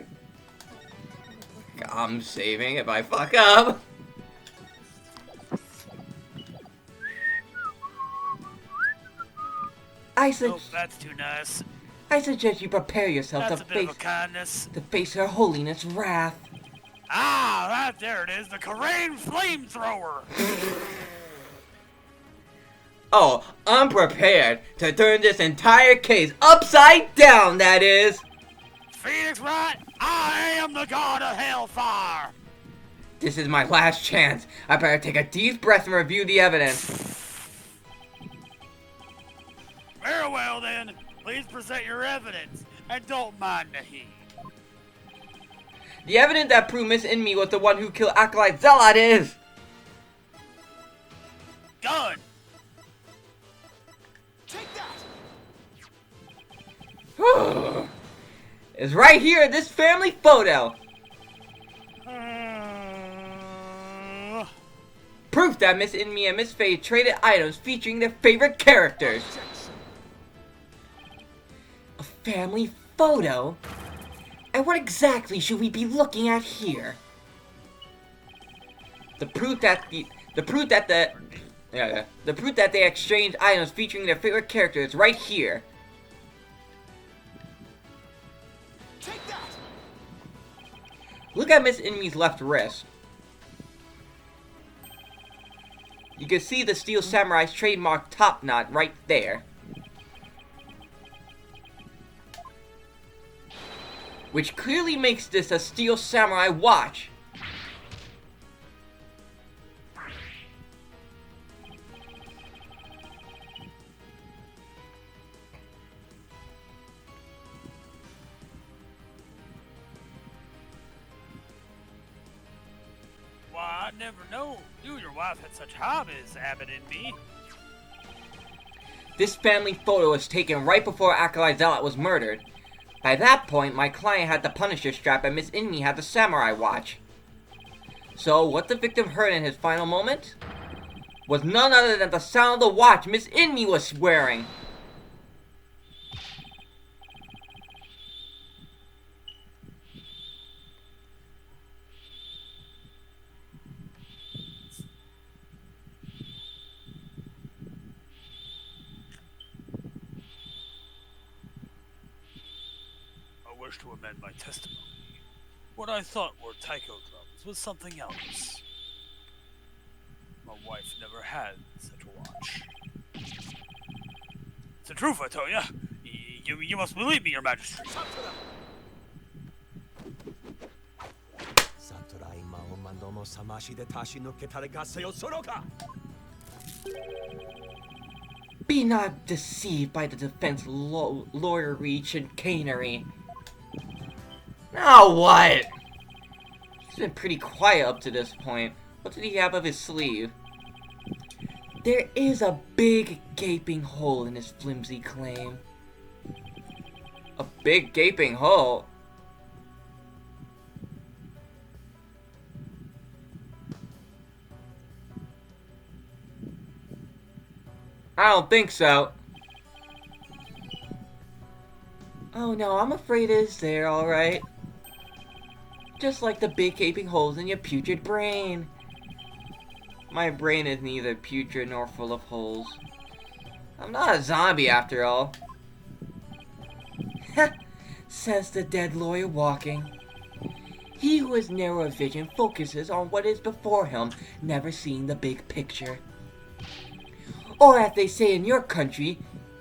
saving if I fuck up. Oh, that's too nice. I suggest you prepare yourself That's a bit of a kindness. to face Her Holiness' wrath. Ah, right there it is, the Korean flamethrower. Oh, I'm prepared to turn this entire case upside down, that is! Phoenix Wright, I am the god of hellfire. This is my last chance. I better take a deep breath and review the evidence. Very well then, please present your evidence, and don't mind the heat. The evidence that proved Miss Inmi was the one who killed Acolyte Zealot is... Gun. is right here in this family photo. Proof that Miss Inmi and Miss Faye traded items featuring their favorite characters. A family photo? And what exactly should we be looking at here? The proof that they exchanged items featuring their favorite characters right here. Look at Miss Inmi's left wrist. You can see the Steel Samurai's trademark top knot right there. Which clearly makes this a Steel Samurai watch. Why, I never know you and your wife had such hobbies, Abbott and me. This family photo was taken right before Acolyte Zealot was murdered. By that point, my client had the Punisher strap and Miss Inmi had the Samurai watch. So, what the victim heard in his final moment was none other than the sound of the watch Miss Inmi was wearing. I wish to amend my testimony. What I thought were taiko drums was something else. My wife never had such a watch. It's the truth, I tell ya. You must believe me, your majesty. Be not deceived by the defense lawyerly chicanery. Now what? He's been pretty quiet up to this point. What did he have up his sleeve? There is a big gaping hole in his flimsy claim. A big gaping hole? I don't think so. Oh no, I'm afraid it is there, alright. Just like the big gaping holes in your putrid brain. My brain is neither putrid nor full of holes. I'm not a zombie after all. Says the dead lawyer walking. He who has narrow vision focuses on what is before him, never seeing the big picture. Or as they say in your country,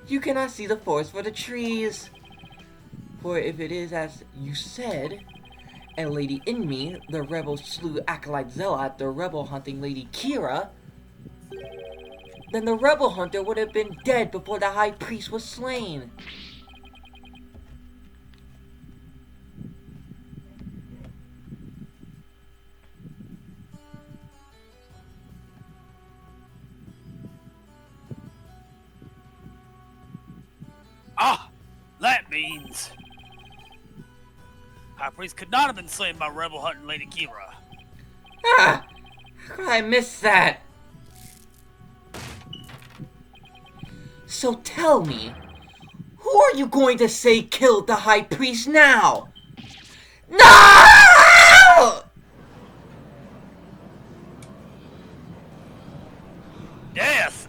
you cannot see the forest for the trees. For if it is as you said, and Lady Inmi, the rebel, slew Acolyte Zealot, the rebel hunting Lady Kira, then the rebel hunter would have been dead before the High Priest was slain. Ah! That means... High Priest could not have been slain by rebel hunting Lady Kira. Ah! How could I miss that? So tell me, who are you going to say killed the High Priest now? No! Death!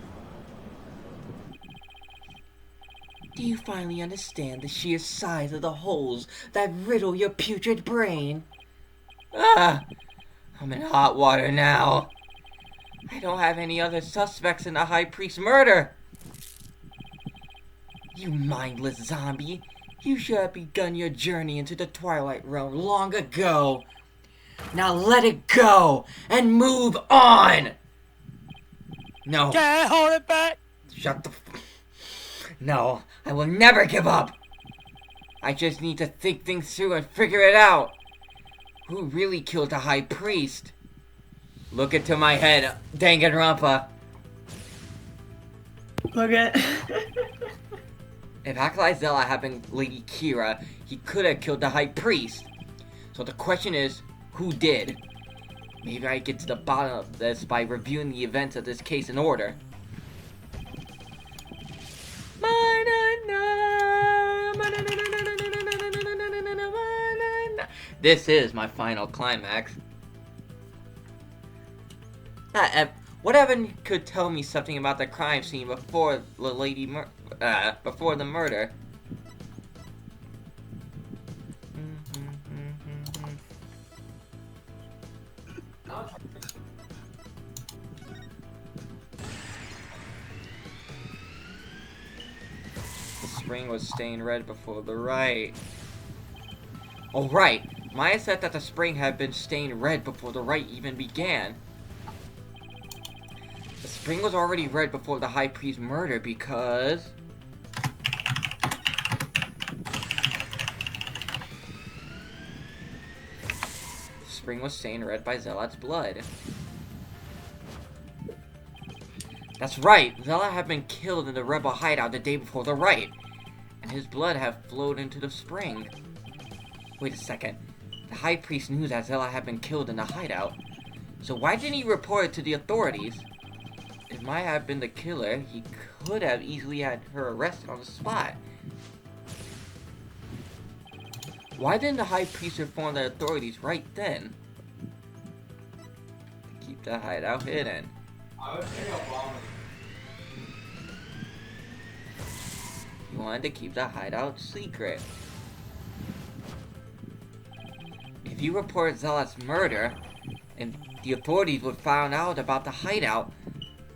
Do you finally understand the sheer size of the holes that riddle your putrid brain? Ah! I'm in hot water now. I don't have any other suspects in the High Priest's murder. You mindless zombie. You should have begun your journey into the Twilight Realm long ago. Now let it go and move on! No. Can't hold it back! Shut the No, I will never give up! I just need to think things through and figure it out. Who really killed the High Priest? Look into my head, Danganronpa. Look at. If Acolyte Zealot had been Lady Kira, he could have killed the High Priest. So the question is, who did? Maybe I get to the bottom of this by reviewing the events of this case in order. This is my final climax. Whatever could tell me something about the crime scene before the before the murder. The spring was stained red before the Wright. Oh right, Maya said that the spring had been stained red before the Wright even began. The spring was already red before the High Priest's murder because... the spring was stained red by Zealot's blood. That's right, Zealot had been killed in the rebel hideout the day before the Wright, and his blood had flowed into the spring. Wait a second, the High Priest knew that Zealot had been killed in the hideout, so why didn't he report it to the authorities? If Maya had been the killer, he could have easily had her arrested on the spot. Why didn't the High Priest inform the authorities right then? Keep the hideout hidden. I would take a bomb. He wanted to keep the hideout secret. If you report Zealot's murder, and the authorities would find out about the hideout,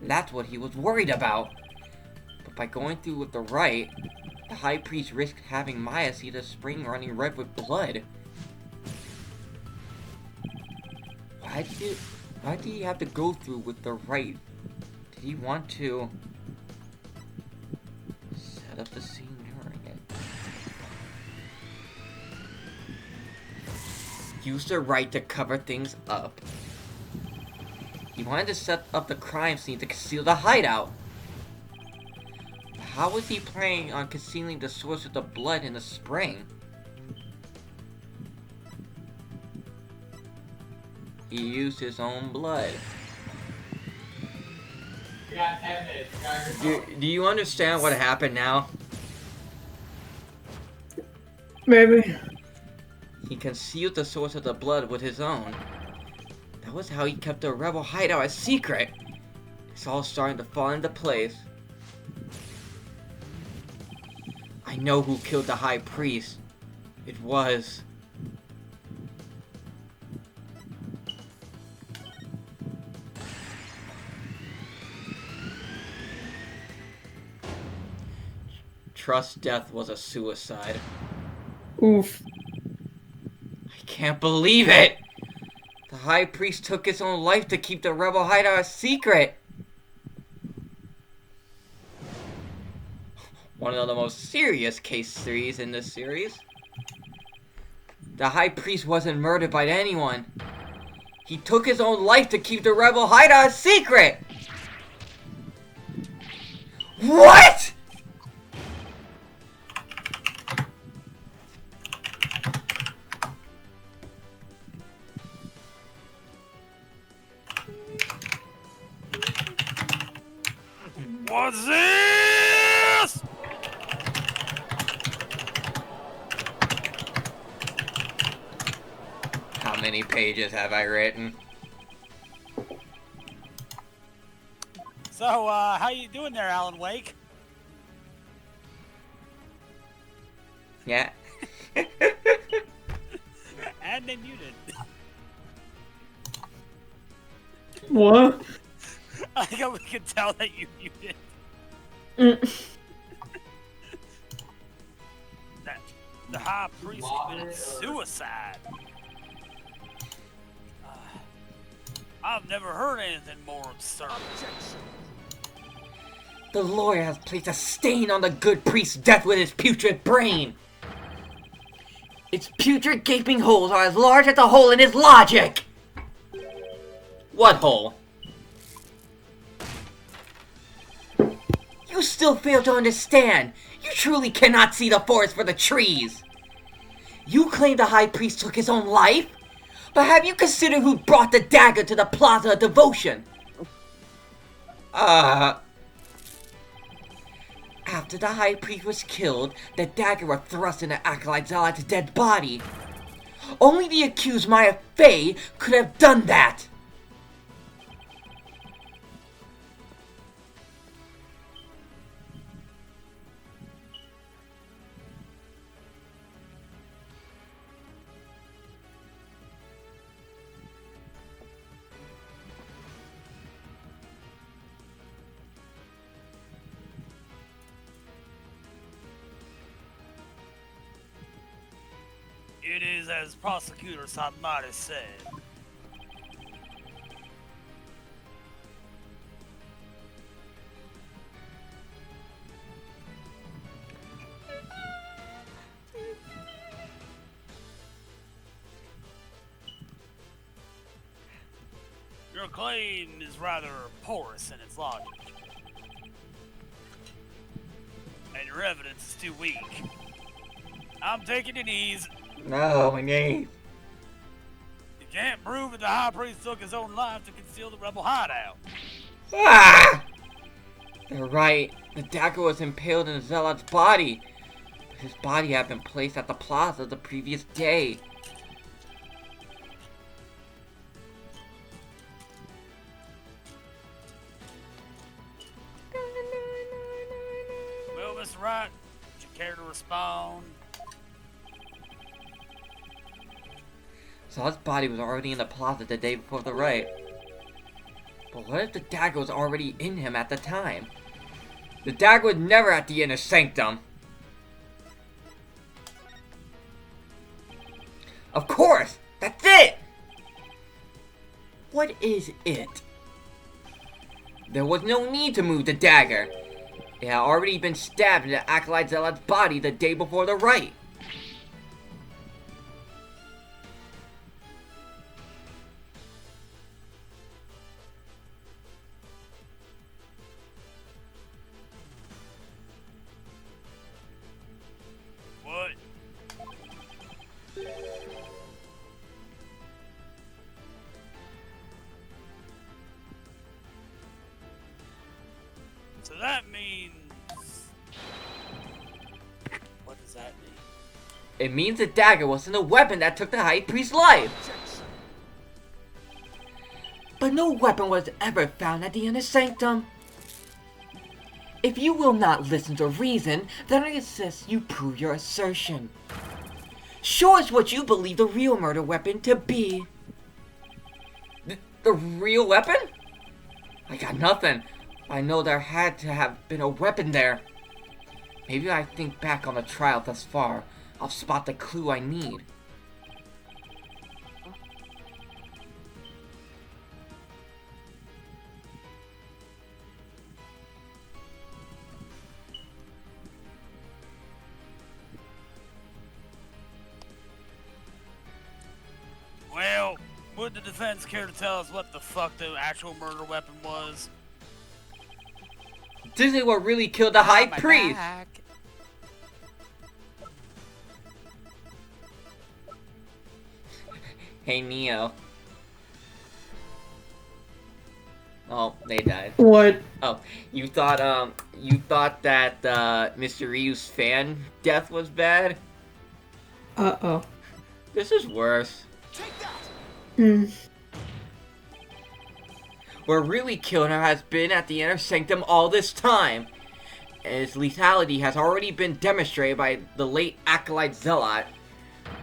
that's what he was worried about. But by going through with the Wright, the High Priest risked having Maya see the spring running red with blood. Why did he have to go through with the Wright? Did he want to set up the scene during it? Use the Wright to cover things up. He wanted to set up the crime scene to conceal the hideout. How was he planning on concealing the source of the blood in the spring? He used his own blood. You got 10 minutes. Do you understand what happened now? Maybe. He concealed the source of the blood with his own. That was how he kept the rebel hideout a secret. It's all starting to fall into place. I know who killed the High Priest. It was... Trust death was a suicide. Oof. I can't believe it! The High Priest took his own life to keep the rebel hideout a secret! One of the most serious cases in this series. The High Priest wasn't murdered by anyone. He took his own life to keep the rebel hideout a secret! What?! What's this? How many pages have I written? So, how you doing there, Alan Wake? Yeah. And they muted. What? I think we can tell that you muted. Mm. That the High Priest committed suicide. I've never heard anything more absurd. The lawyer has placed a stain on the good priest's death with his putrid brain. Its putrid gaping holes are as large as the hole in his logic. What hole? You still fail to understand. You truly cannot see the forest for the trees. You claim the High Priest took his own life? But have you considered who brought the dagger to the Plaza of Devotion? After the High Priest was killed, the dagger was thrust into Acolyte Zealot's dead body. Only the accused Maya Fey could have done that. It is as Prosecutor Sadmari said. Your claim is rather porous in its logic. And your evidence is too weak. I'm taking it easy. No, my knee. You can't prove that the High Priest took his own life to conceal the rebel hideout. Ah! They're right. The dagger was impaled in the Zealot's body. But his body had been placed at the plaza the previous day. Well, Mr. Wright, would you care to respond? Zealot's body was already in the plaza the day before the riot. But what if the dagger was already in him at the time? The dagger was never at the inner sanctum. Of course! That's it! What is it? There was no need to move the dagger. It had already been stabbed into Acolyte Zealot's body the day before the riot. What? So that means... What does that mean? It means the dagger wasn't the weapon that took the High Priest's life. But no weapon was ever found at the inner sanctum. If you will not listen to reason, then I insist you prove your assertion. Show us what you believe the real murder weapon to be. The real weapon? I got nothing. I know there had to have been a weapon there. Maybe I think back on the trial thus far. I'll spot the clue I need. Well, would the defense care to tell us what the fuck the actual murder weapon was? This is what really killed the high My priest. back. Hey, Neo. Oh, they died. What? Oh, you thought that Mr. Ryu's fan death was bad? Uh-oh. This is worse. Hmm. What really killed her has been at the inner sanctum all this time. And its lethality has already been demonstrated by the late Acolyte Zealot.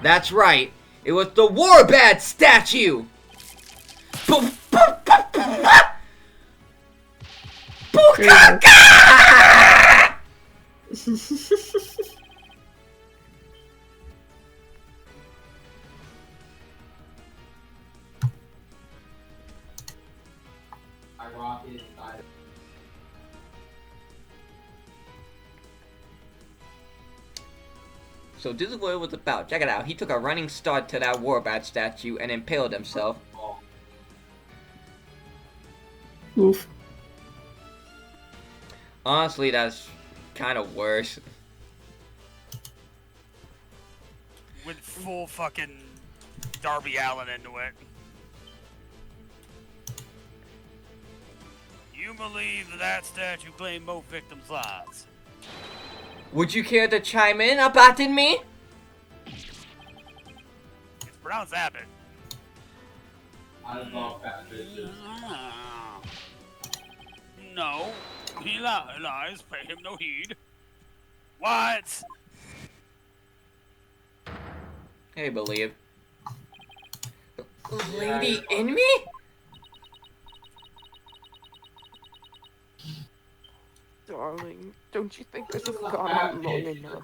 That's right, it was the Warbad statue! Bukaka! I rock it inside. So this is what it was about. Check it out. He took a running start to that Warbad statue and impaled himself. Oof. Honestly, that's kind of worse. With full fucking Darby Allin into it. You believe that statue claimed both victims' lives? Would you care to chime in about it, me? It's pronounced Abbott. I don't know if that bitch. No, he lies. Pay him no heed. What? I believe. Lady in me? Darling, don't you think this has gone on long enough?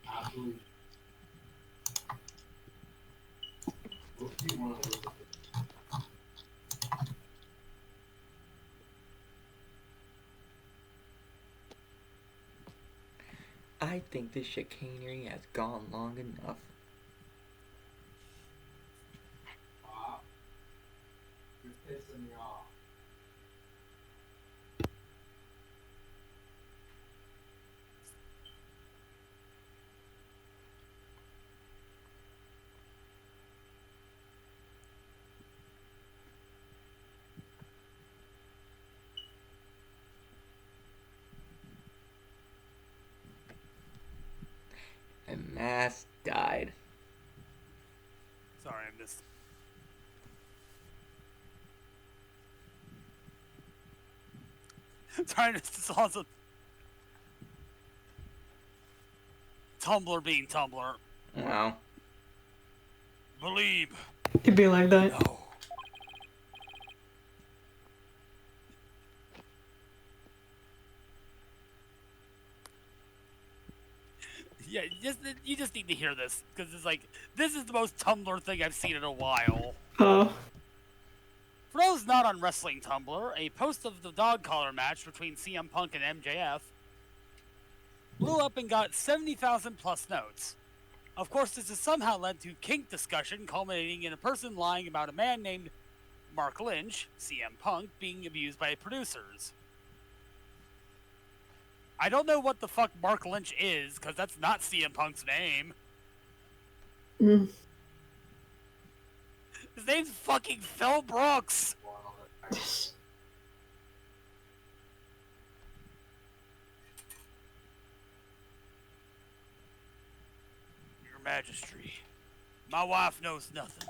Absolutely. I think this chicanery has gone long enough. You're pissing me off. And Mass died. Sorry, I missed. Sorry, this is awesome. Tumblr being Tumblr. Wow. Believe. It'd be like that. No. Yeah, you just need to hear this because it's like this is the most Tumblr thing I've seen in a while. Oh. For those not on wrestling Tumblr, a post of the dog collar match between CM Punk and MJF blew up and got 70,000 plus notes. Of course, this has somehow led to kink discussion, culminating in a person lying about a man named Mark Lynch, CM Punk, being abused by producers. I don't know what the fuck Mark Lynch is, because that's not CM Punk's name. Mm. His name's fucking Phil Brooks. Your Majesty, my wife knows nothing.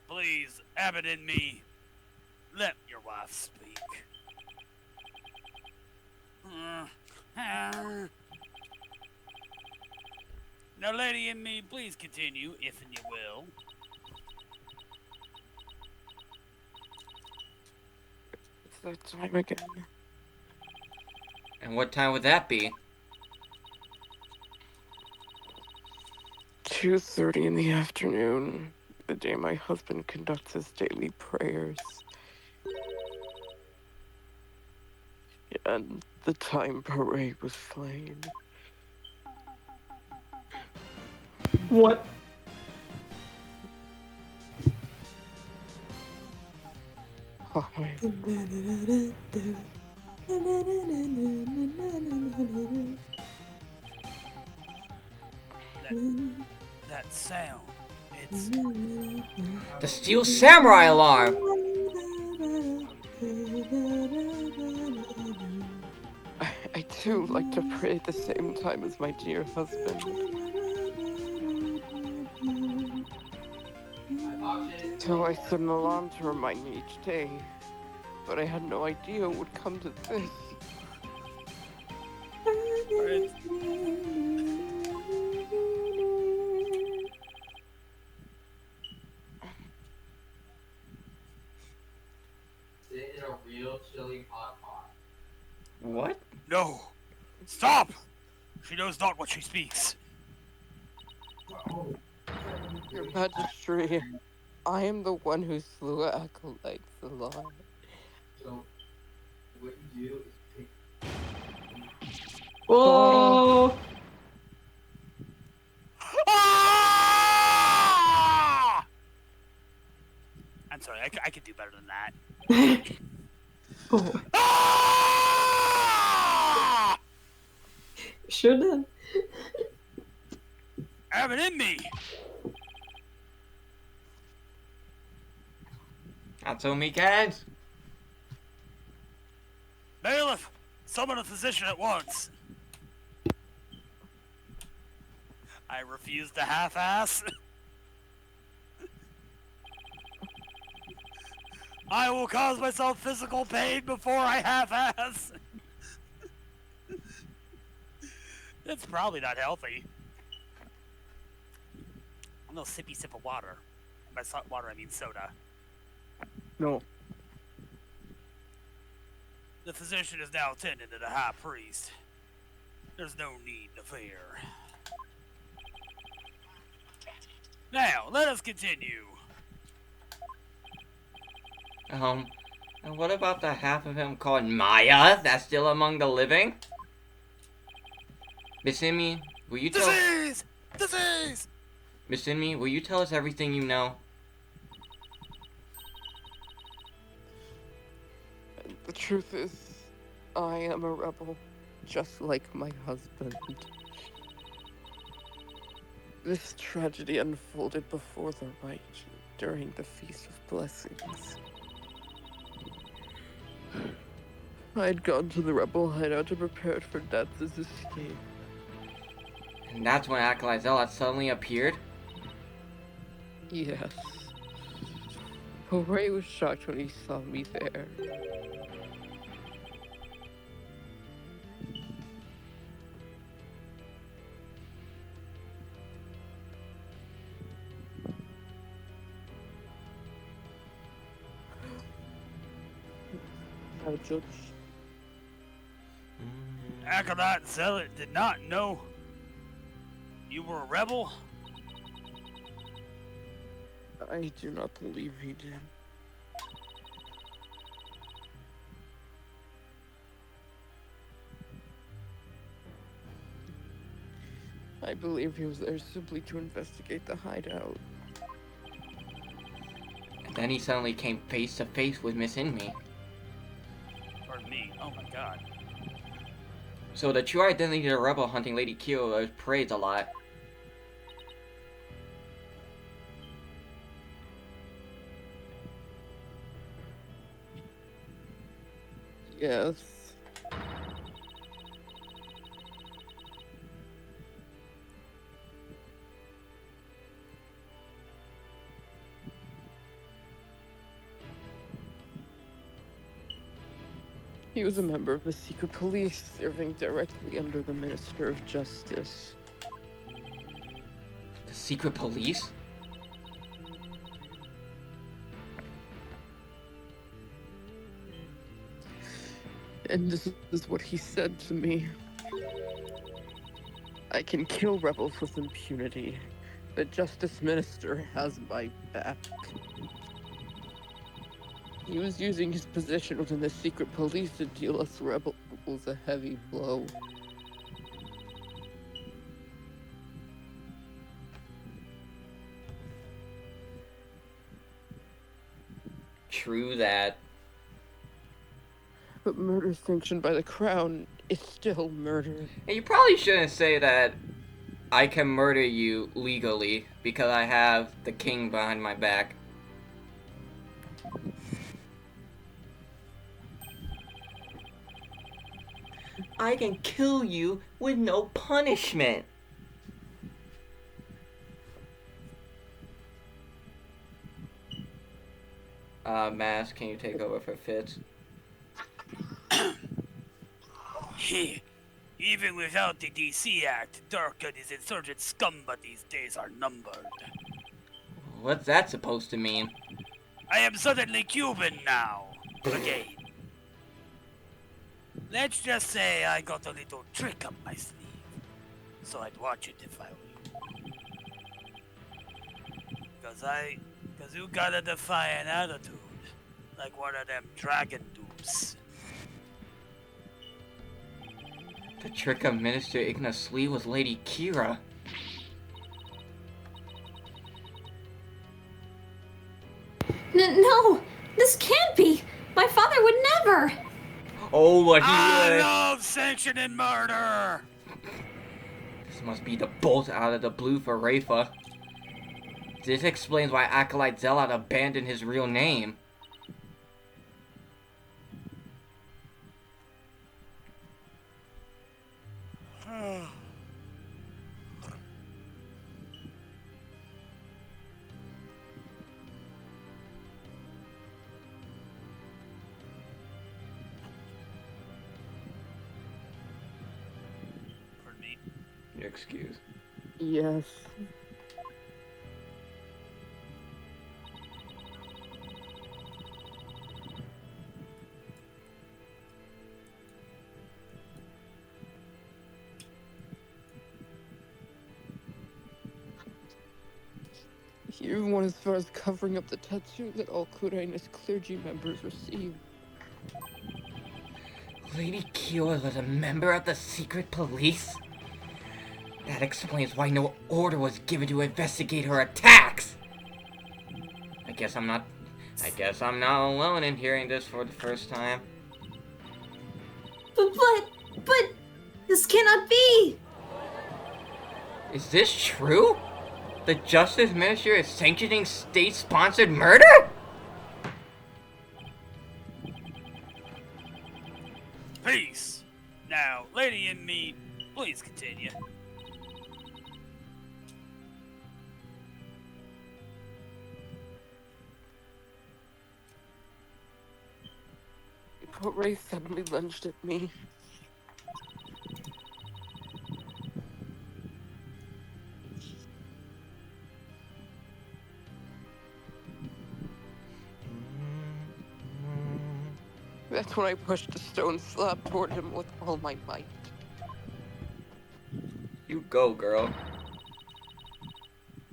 Please, Abbott and me, let your wife speak. Now, lady and me, please continue, if and you will. It's that time again. And what time would that be? 2:30 in the afternoon, the day my husband conducts his daily prayers. And the time Parade was slain. What? Oh, man. That sound. It's The Steel Samurai alarm! I too like to pray at the same time as my dear husband. So I set an alarm to remind me each day, but I had no idea it would come to this. Sit in a real chilly hot pot. What? no. Stop! She knows not what she speaks. Your Majesty, I am the one who slew acolytes alive. So, what you do is pick. Oh, Ah! I'm sorry, I could do better than that. oh, Ah! sure did. I have it in me. Not so meek heads. Bailiff, summon a physician at once. I refuse to half-ass. I will cause myself physical pain before I half-ass. That's probably not healthy. A little sippy sip of water. By water, I mean soda. No. The physician is now attending to the high priest. There's no need to fear. Now, let us continue. And what about the half of him called Maya that's still among the living? Miss Amy, will you tell... Disease! Disease! Miss Amy, will you tell us everything you know? The truth is, I am a rebel, just like my husband. This tragedy unfolded before the Wright during the Feast of Blessings. I had gone to the rebel hideout to prepare for Death's escape. And that's when Acolyte Zealot suddenly appeared? Yes. Ray was shocked when he saw me there. I just... Acolyte Zealot did not know you were a rebel? I do not believe he did. I believe he was there simply to investigate the hideout. And then he suddenly came face to face with Miss Inmi. Pardon me. Oh my god. So the true identity of the rebel hunting Lady Kyo is praised a lot. Yes. He was a member of the secret police, serving directly under the Minister of Justice. The secret police? And this is what he said to me. I can kill rebels with impunity. The Justice Minister has my back. He was using his position within the secret police to deal us rebels a heavy blow. True that. But murder sanctioned by the Crown is still murder. And you probably shouldn't say that I can murder you legally because I have the king behind my back. I can kill you with no punishment. Mass, can you take over for Fitz? Even without the DC Act, Dark and his insurgent scumbag these days are numbered. What's that supposed to mean? I am suddenly Cuban now. Again. Let's just say I got a little trick up my sleeve. So I'd watch it if I were you. Cause you got a defiant attitude. Like one of them dragon dupes. The trick of Minister Igna's sleeve was Lady Kira. No, this can't be. My father would never. Oh, what I love sanctioning murder! This must be the bolt out of the blue for Rafa. This explains why Acolyte Zealot abandoned his real name. Pardon me. Your excuse. Yes. He even went as far as covering up the tattoo that all Kuraina's clergy members receive. Lady Kira was a member of the secret police? That explains why no order was given to investigate her attacks! I guess I'm not alone in hearing this for the first time. But, this cannot be. Is this true? The Justice Minister is sanctioning state-sponsored murder? Peace. Now, Lady and me, please continue. But Ray suddenly lunged at me. That's when I pushed a stone slab toward him with all my might. You go, girl.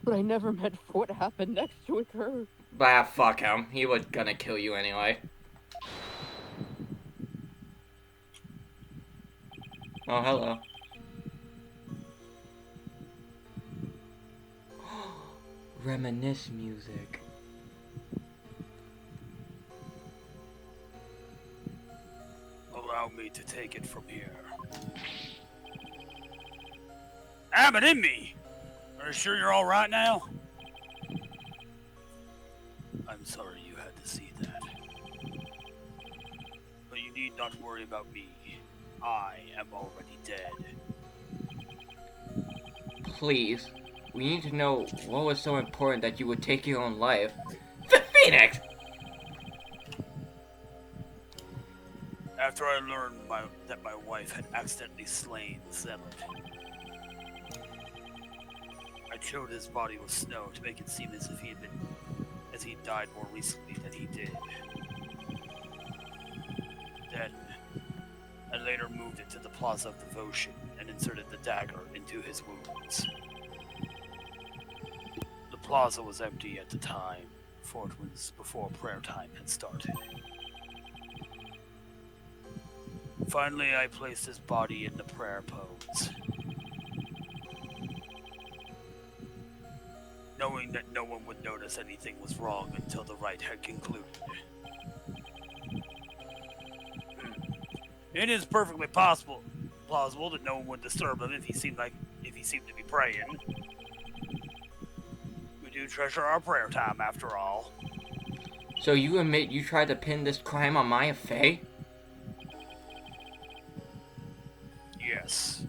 But I never meant for what happened next to occur. Bah, fuck him. He was gonna kill you anyway. Oh, hello. Reminisce music. Allow me to take it from here. Abbott in me! Are you sure you're alright now? I'm sorry you had to see that. But you need not worry about me. I am already dead. Please. We need to know what was so important that you would take your own life. The Phoenix! After I learned that my wife had accidentally slain Zealot, I chilled his body with snow to make it seem as if he died more recently than he did. Then, I later moved it to the Plaza of Devotion and inserted the dagger into his wounds. The plaza was empty at the time, for it was before prayer time had started. Finally, I placed his body in the prayer pose, knowing that no one would notice anything was wrong until the rite had concluded. It is perfectly plausible that no one would disturb him if he seemed to be praying. We do treasure our prayer time, after all. So you admit you tried to pin this crime on Maya Fey? Yes,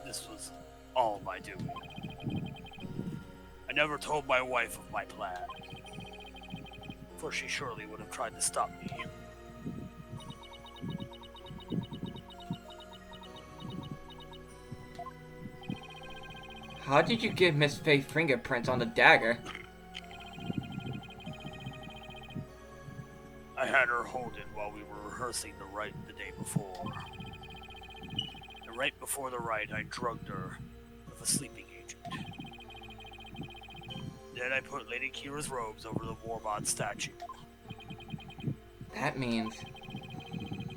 this was all my doing. I never told my wife of my plan, for she surely would have tried to stop me. How did you get Miss Fey fingerprints on the dagger? I had her hold it while we were rehearsing the rite the day before. And right before the rite, I drugged her with a sleeping agent. Then I put Lady Kira's robes over the Warbot statue. That means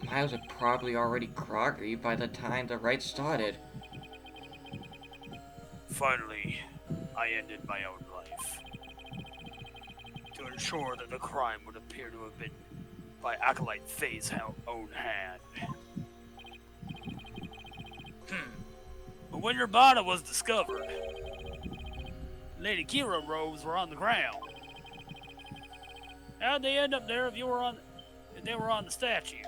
Miles was probably already groggy by the time the rite started. Finally, I ended my own life. To ensure that the crime would appear to have been by Acolyte Faye's own hand. But when your body was discovered, Lady Kira robes were on the ground. How'd they end up there if they were on the statue?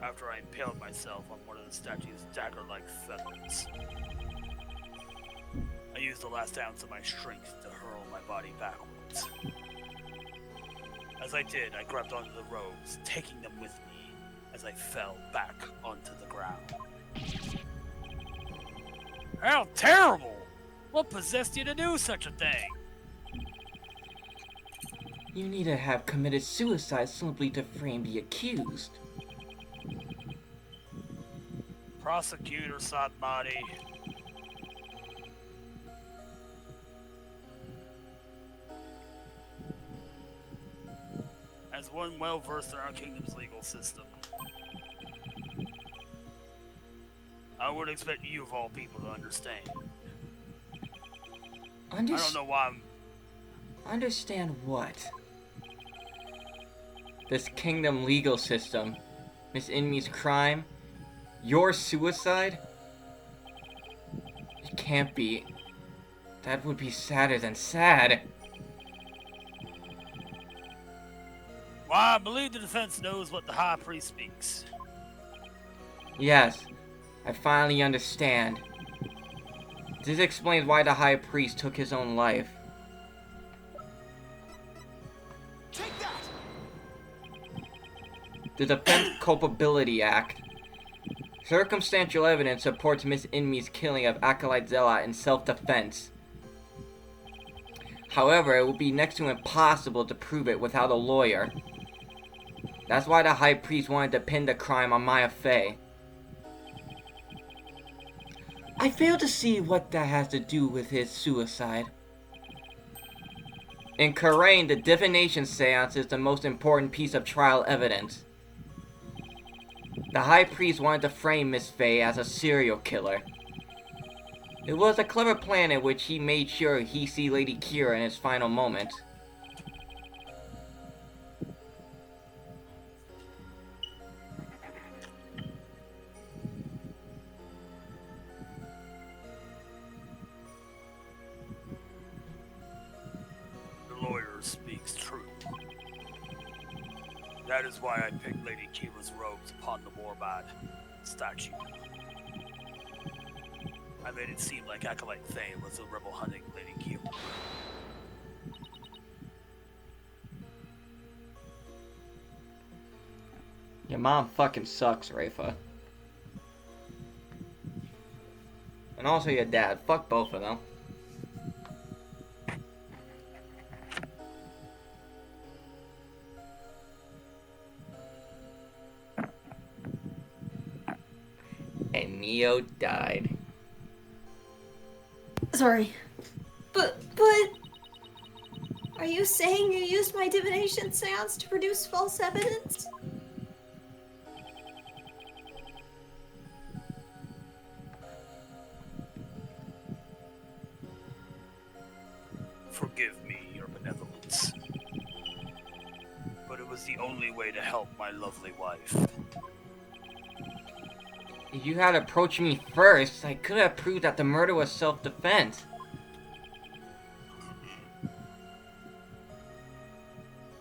After I impaled myself on one of the statue's dagger-like feathers. I used the last ounce of my strength to hurl my body backwards. As I did, I grabbed onto the robes, taking them with me as I fell back onto the ground. How terrible! What possessed you to do such a thing? You need to have committed suicide simply to frame the accused. Prosecutor Satmati. As one well versed in our kingdom's legal system, I would expect you of all people to understand. I don't know why I'm... Understand what? This kingdom legal system, Miss Inmi's crime, your suicide? It can't be. That would be sadder than sad. Why, I believe the defense knows what the high priest speaks. Yes, I finally understand. This explains why the high priest took his own life. Take that! The Defense Culpability Act. Circumstantial evidence supports Miss Inmi's killing of Acolyte Zealot in self-defense. However, it would be next to impossible to prove it without a lawyer. That's why the High Priest wanted to pin the crime on Maya Fey. I fail to see what that has to do with his suicide. In Karain, the divination seance is the most important piece of trial evidence. The High Priest wanted to frame Miss Fey as a serial killer. It was a clever plan in which he made sure he see Lady Kira in his final moments. The lawyer speaks true. That is why I picked Lady Kira's robes upon the Warbot statue. I made it seem like Acolyte Faye was the rebel hunting Lady Kira. Your mom fucking sucks, Rafa. And also your dad. Fuck both of them. and Neo died. Sorry. But... Are you saying you used my divination seance to produce false evidence? Forgive me, your benevolence. But it was the only way to help my lovely wife. If you had approached me first, I could have proved that the murder was self-defense.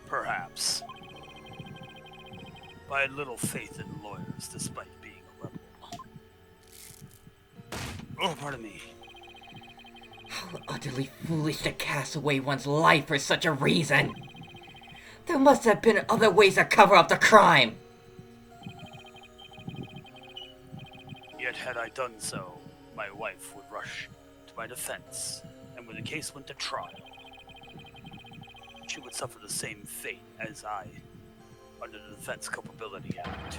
Perhaps. But I had little faith in lawyers, despite being a rebel. Oh, pardon me. How utterly foolish to cast away one's life for such a reason! There must have been other ways to cover up the crime! Yet had I done so, my wife would rush to my defense, and when the case went to trial, she would suffer the same fate as I under the Defense Culpability Act.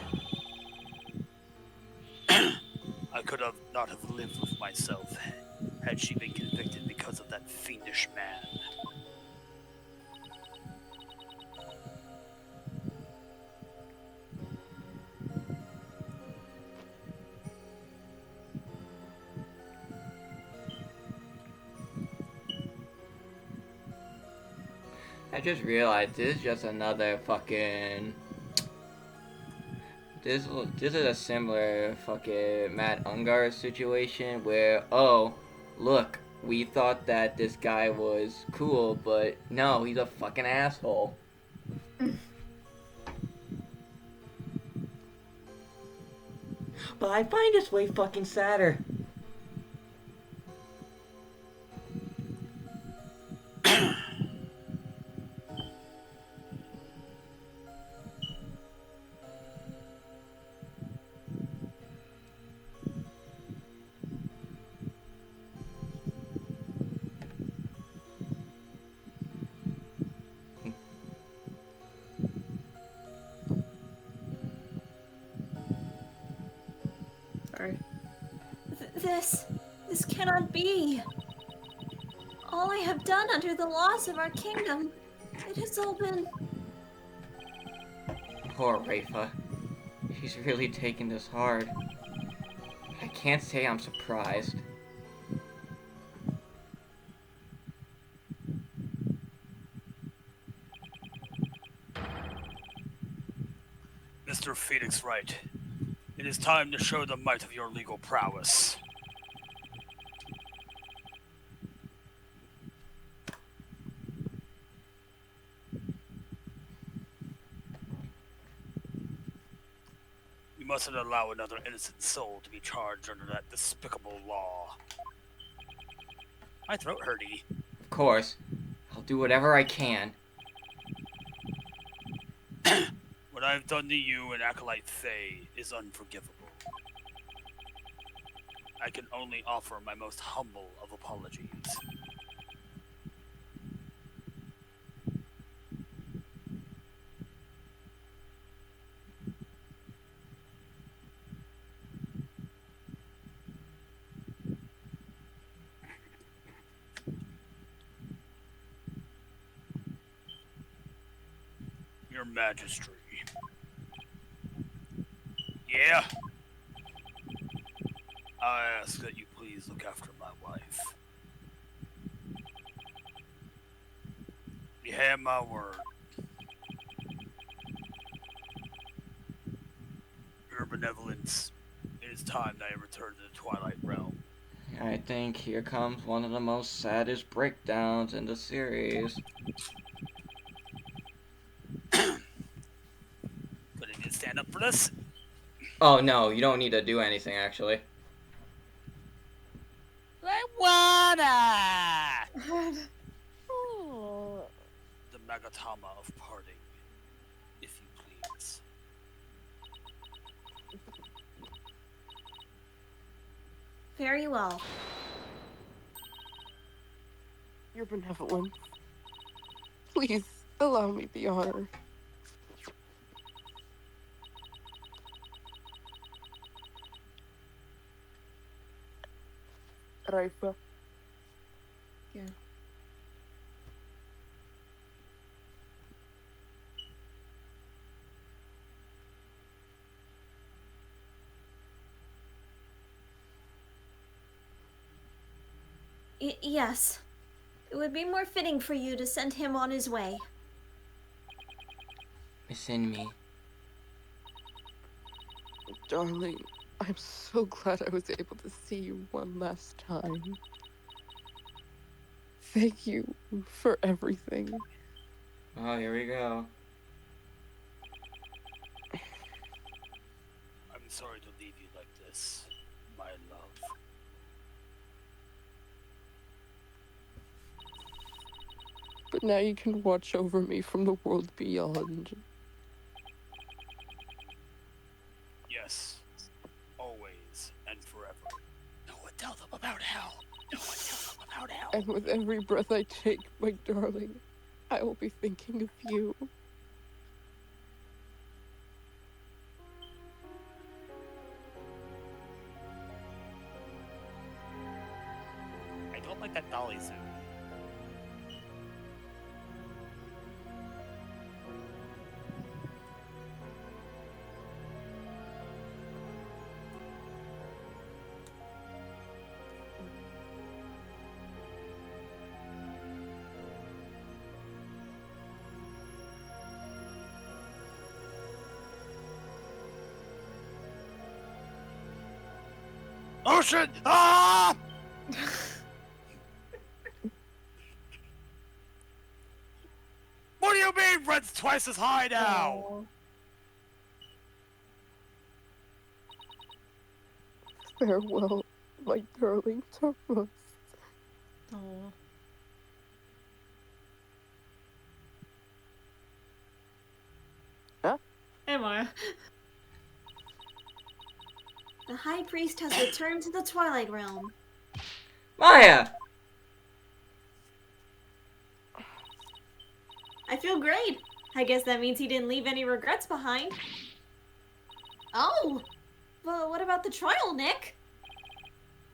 I could have not have lived with myself had she been convicted because of that fiendish man. I just realized this is just another fucking... This is a similar fucking Matt Ungar situation where, oh, look, we thought that this guy was cool, but no, he's a fucking asshole. But I find this way fucking sadder. Sorry. This cannot be. All I have done under the laws of our kingdom, it has all been... Poor Rafa. She's really taking this hard. I can't say I'm surprised. Mr. Phoenix Wright, it is time to show the might of your legal prowess. You mustn't allow another innocent soul to be charged under that despicable law. My throat hurty. Of course. I'll do whatever I can. What I've done to you and Acolyte Faye is unforgivable. I can only offer my most humble of apologies. Your Majesty. Yeah? I ask that you please look after my wife. You have my word. Your benevolence, it is time that I return to the Twilight Realm. I think here comes one of the most saddest breakdowns in the series. But I did stand up for this. Oh no, you don't need to do anything actually. I wanna! God. The Magatama of parting, if you please. Very well. Your benevolence. Please allow me the honor. Raifa. Yeah. Yes. It would be more fitting for you to send him on his way. Miss Enemy. Darling, I'm so glad I was able to see you one last time. Thank you for everything. Oh, here we go. I'm sorry to leave you like this, my love. But now you can watch over me from the world beyond. Yes, always and forever. No one tell them about hell. No one tell them about hell. And with every breath I take, my darling, I will be thinking of you. I don't like that dolly suit. Oh shit! Ah! What do you mean red's twice as high now? Oh. Farewell, my darling Thomas. Oh. Huh? Am I? The High Priest has returned to the Twilight Realm. Maya! I feel great. I guess that means he didn't leave any regrets behind. Oh! Well, what about the trial, Nick?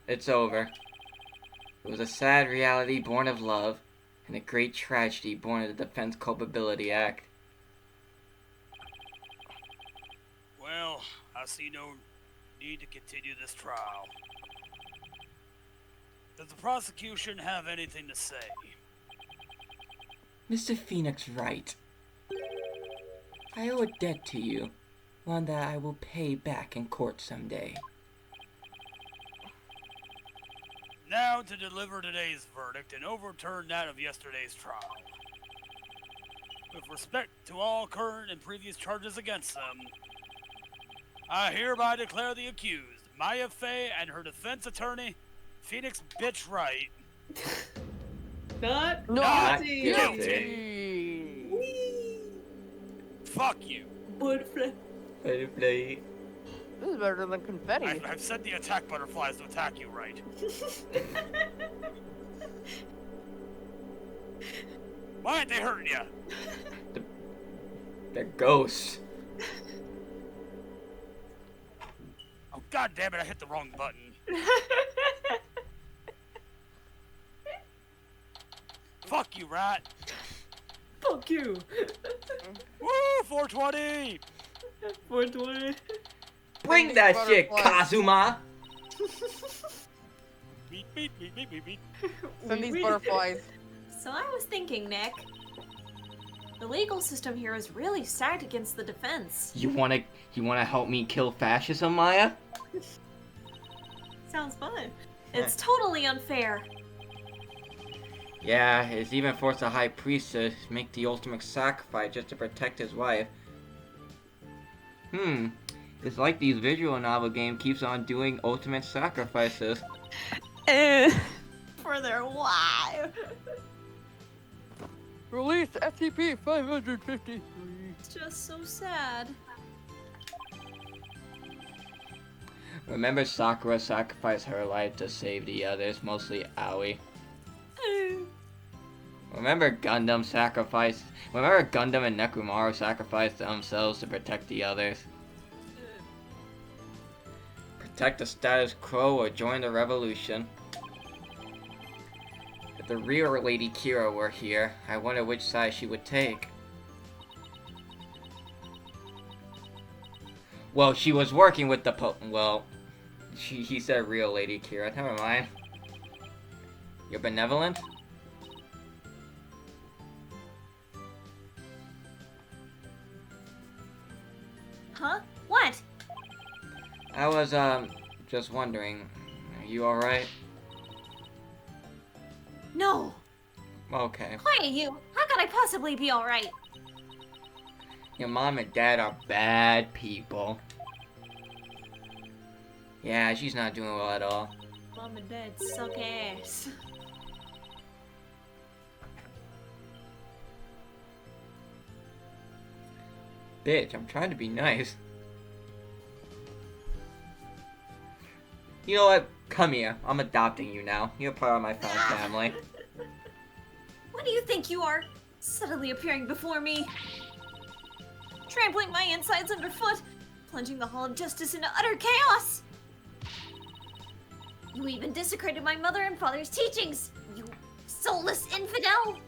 It's over. It was a sad reality born of love, and a great tragedy born of the Defense Culpability Act. Well, I see no need to continue this trial. Does the prosecution have anything to say? Mr. Phoenix Wright, I owe a debt to you, one that I will pay back in court someday. Now to deliver today's verdict and overturn that of yesterday's trial. With respect to all current and previous charges against them, I hereby declare the accused, Maya Fey, and her defense attorney, Phoenix Bitch Wright, Not Not guilty. guilty. fuck you. Butterfly. Butterfly. This is better than confetti. I've sent the attack butterflies to attack you, Wright. Why aren't they hurting you? They're ghosts. Oh, god damn it, I hit the wrong button. Fuck you, rat. Fuck you. Woo, 420! 420. Bring These that shit, butterflies. Kazuma! Beep, beep, beep, beep, beep, beep. Send these butterflies. So I was thinking, Nick. The legal system here is really stacked against the defense. You wanna help me kill fascism, Maya? Sounds fun. It's totally unfair. Yeah, it's even forced the High Priest to make the ultimate sacrifice just to protect his wife. It's like these visual novel game keeps on doing ultimate sacrifices. For their wife. Release SCP-553. It's just so sad. Remember Sakura sacrificed her life to save the others, mostly Aoi. Remember Gundam and Nekomaru sacrificed themselves to protect the others? Protect the status quo or join the revolution. the real Lady Kira were here, I wonder which side she would take. Well, she was working with the he said real Lady Kira. Never mind. You're benevolent? Huh? What? I was, just wondering. Are you alright? No. Okay. Quiet, you. How could I possibly be alright? Your mom and dad are bad people. Yeah, she's not doing well at all. Mom and Dad suck ass. Bitch, I'm trying to be nice. You know what? Come here. I'm adopting you now. You're part of my found family. What do you think you are? Suddenly appearing before me. Trampling my insides underfoot. Plunging the Hall of Justice into utter chaos. You even desecrated my mother and father's teachings. You soulless infidel.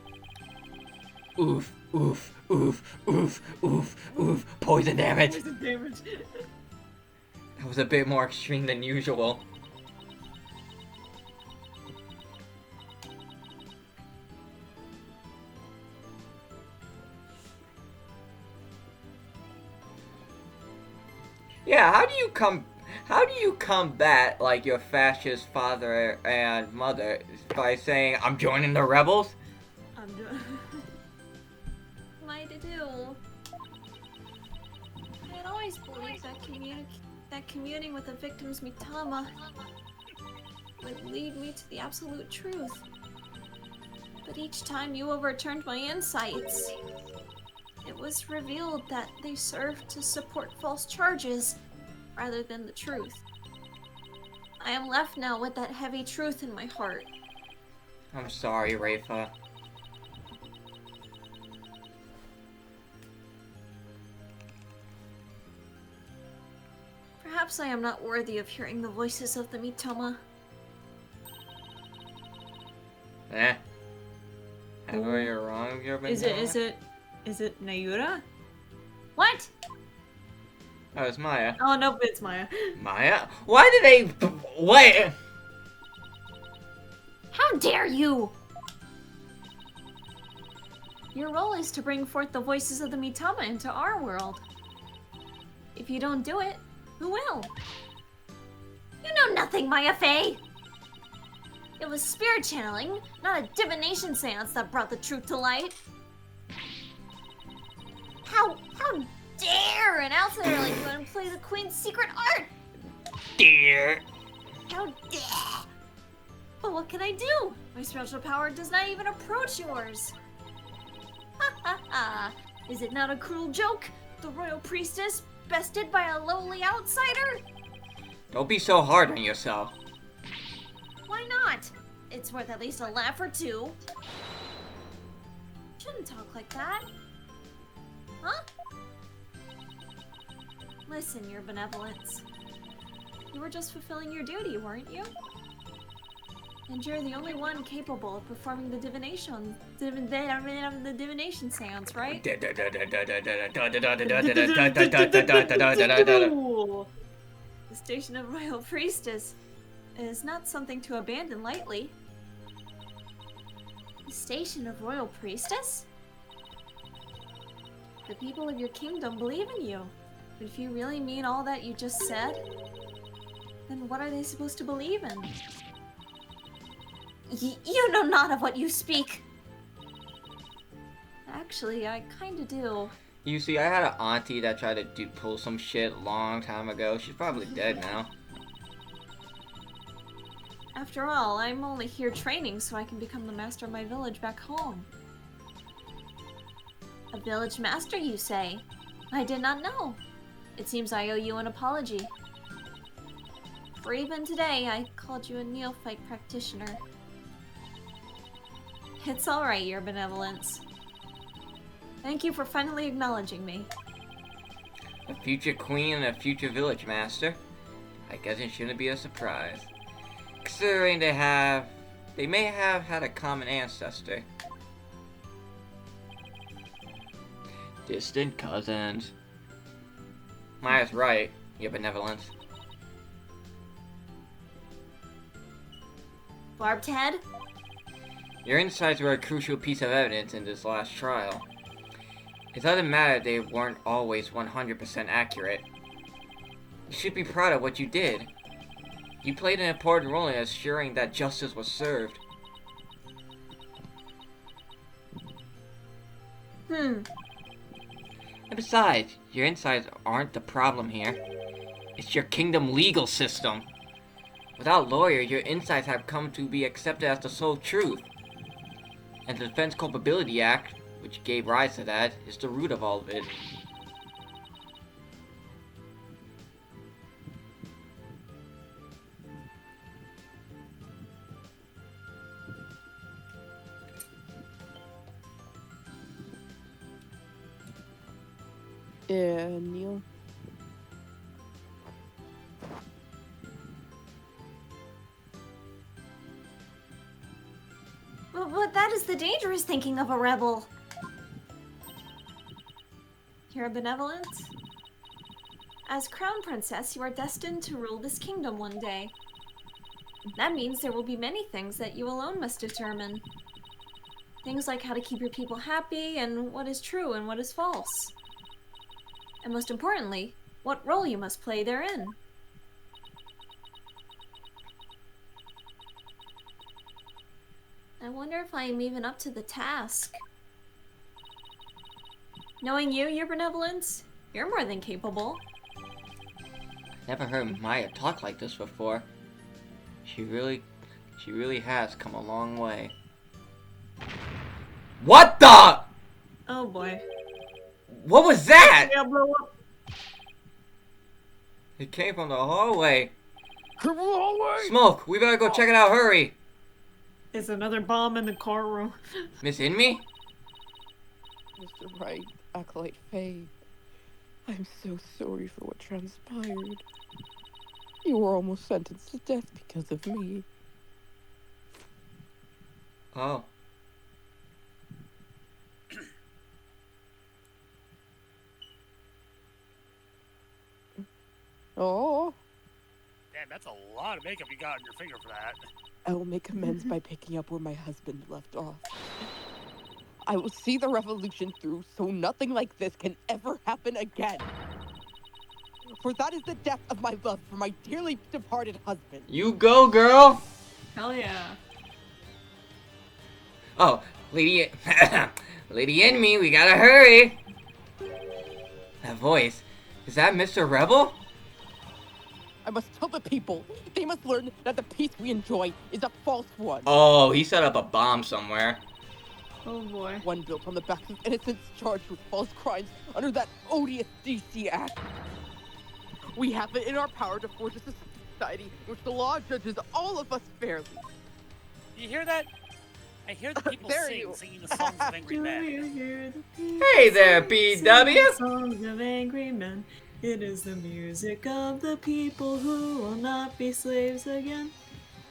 Oof, oof, oof, oof, oof, oof. Poison damage. Poison damage. That was a bit more extreme than usual. Yeah, how do you combat like your fascist father and mother by saying I'm joining the rebels? I'm doing. Mighty do. I had always believed that communing with the victim's mitama would lead me to the absolute truth. But each time you overturned my insights, it was revealed that they served to support false charges rather than the truth. I am left now with that heavy truth in my heart. I'm sorry, Rafa. Perhaps I am not worthy of hearing the voices of the mitama. Eh? Have I wrong with your Is it Nayura? What? Oh, it's Maya. Oh, no, it's Maya. Maya? Why did they... Wait! How dare you! Your role is to bring forth the voices of the mitama into our world. If you don't do it, who will? You know nothing, Maya Fey! It was spirit channeling, not a divination seance that brought the truth to light. How dare an outsider like you employ the Queen's secret art? Dear. How dare! But what can I do? My spiritual power does not even approach yours. Ha ha ha! Is it not a cruel joke? The royal priestess bested by a lowly outsider? Don't be so hard on yourself. Why not? It's worth at least a laugh or two. Shouldn't talk like that. Huh? Listen, your benevolence. You were just fulfilling your duty, weren't you? And you're the only one capable of performing the divination seance, right? The station of Royal Priestess is not something to abandon lightly. The station of Royal Priestess? The people of your kingdom believe in you. But if you really mean all that you just said, then what are they supposed to believe in? You know not of what you speak. Actually, I kinda do. You see, I had an auntie that tried to pull some shit long time ago. She's probably dead now. After all, I'm only here training so I can become the master of my village back home. A village master, you say? I did not know. It seems I owe you an apology. For even today, I called you a neophyte practitioner. It's alright, your benevolence. Thank you for finally acknowledging me. A future queen and a future village master. I guess it shouldn't be a surprise. Considering they have They may have had a common ancestor. Distant cousins. Maya's right, your benevolence. Barbed head? Your insights were a crucial piece of evidence in this last trial. It doesn't matter they weren't always 100% accurate. You should be proud of what you did. You played an important role in assuring that justice was served. And besides, your insights aren't the problem here. It's your kingdom legal system. Without lawyers, your insights have come to be accepted as the sole truth. And the Defense Culpability Act, which gave rise to that, is the root of all of it. Yeah, Neil. But that is the dangerous thinking of a rebel. Your benevolence? As crown princess, you are destined to rule this kingdom one day. That means there will be many things that you alone must determine. Things like how to keep your people happy, and what is true and what is false. And most importantly, what role you must play therein. I wonder if I am even up to the task. Knowing you, your benevolence, you're more than capable. Never heard Maya talk like this before. She really has come a long way. What the? Oh boy. What was that? Yeah, blow up. It came from the hallway. Come on, Smoke, we better go check it out, hurry. It's another bomb in the car room. Miss Inmi? Mr. Wright, Acolyte Faye. I'm so sorry for what transpired. You were almost sentenced to death because of me. Oh. Oh, Damn, that's a lot of makeup you got on your finger for that. I will make amends by picking up where my husband left off. I will see the revolution through so nothing like this can ever happen again. For that is the death of my love for my dearly departed husband. You go, girl. Hell yeah. Oh, Lady Lady Inmi, we gotta hurry. That voice. Is that Mr. Rebel? I must tell the people. They must learn that the peace we enjoy is a false one. Oh, he set up a bomb somewhere. Oh boy. One built on the backs of innocents charged with false crimes under that odious DC Act. We have it in our power to forge a society in which the law judges all of us fairly. You hear that? I hear the people Dare you. singing the songs of angry Do men. you hear the people Hey there, sing BW. songs of angry men? It is the music of the people who will not be slaves again.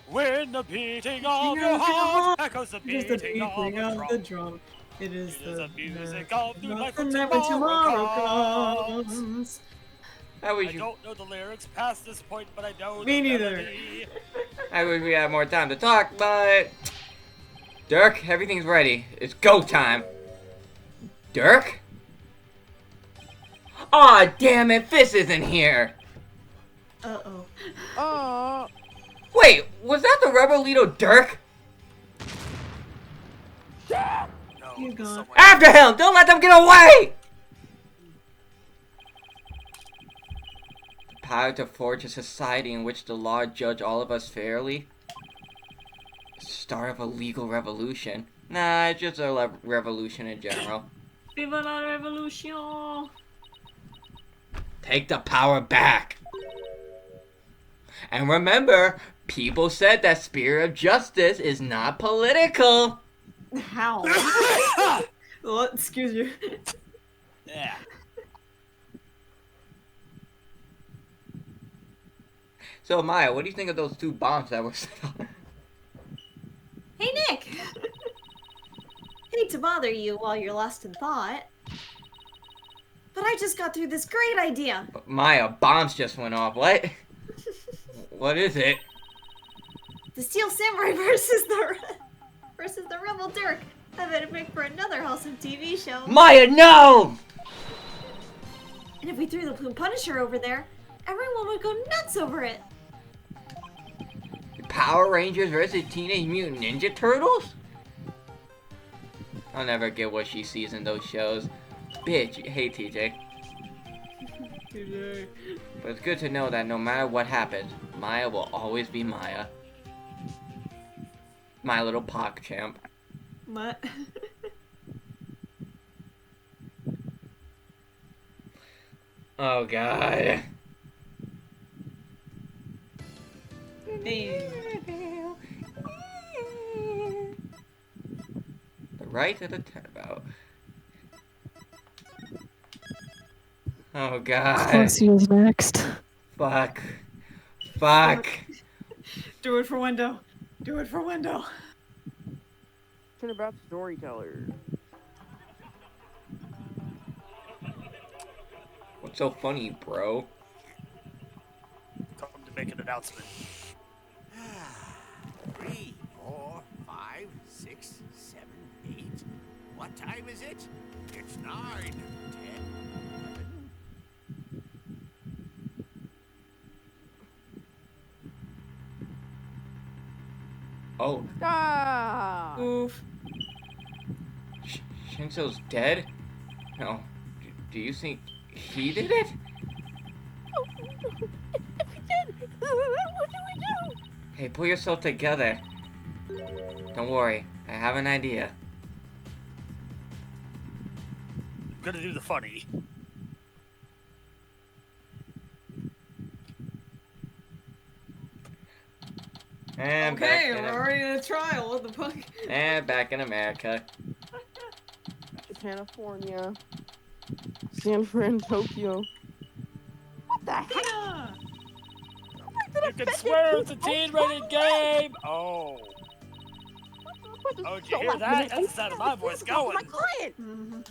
When the beating of your heart echoes the It is the beating of beating the of the drum. drum. It is It is the the music of new life the when night when tomorrow comes. comes. I wish I don't know the lyrics past this point, but I know Me the neither. melody. I wish we had more time to talk, but Dirk, everything's ready. It's go time. Dirk? Aw, damn it, Fist isn't here. Uh-oh. Wait, was that the Rebelito Dirk? No, You gone. someone- After him! Don't let them get away! The power to forge a society in which the law judge all of us fairly? The start of a legal revolution. Nah, it's just a revolution in general. Viva la revolution! Take the power back. And remember, people said that spirit of justice is not political. How? What? Excuse you. Yeah. So Maya, what do you think of those two bombs that were set off? bother you while you're lost in thought. But I just got through this great idea. Maya, bombs just went off. What? What is it? The Steel Samurai versus the Rebel Dirk. I bet it'd make for another wholesome TV show. Maya, no! And if we threw the Plume Punisher over there, everyone would go nuts over it. Power Rangers versus Teenage Mutant Ninja Turtles? I'll never get what she sees in those shows. Bitch, hey TJ. TJ. But it's good to know that no matter what happens, Maya will always be Maya. My little PogChamp. What? Oh god. Hey. The right of the turnabout. Oh god. Clancy is next. Fuck. Fuck. Do it for Window. Do it for Window. Turnabout storyteller. What's so funny, bro? Come to make an announcement. 3, 4, 5, 6, 7, 8. What time is it? It's 9, 10, 11. Oh, Ah! Oof. Shinso's dead? No. Do you think he did it? If we did, what do we do? Hey, pull yourself together. Don't worry, I have an idea. I'm gonna do the funny. And Okay, back we're already in a trial. What the fuck? and back in America. California. San Fran, Tokyo. What the heck? Yeah. You can swear it's a teen-rated game! Oh. Oh, did you hear that? That's the sound of my voice going. My client! Mhm.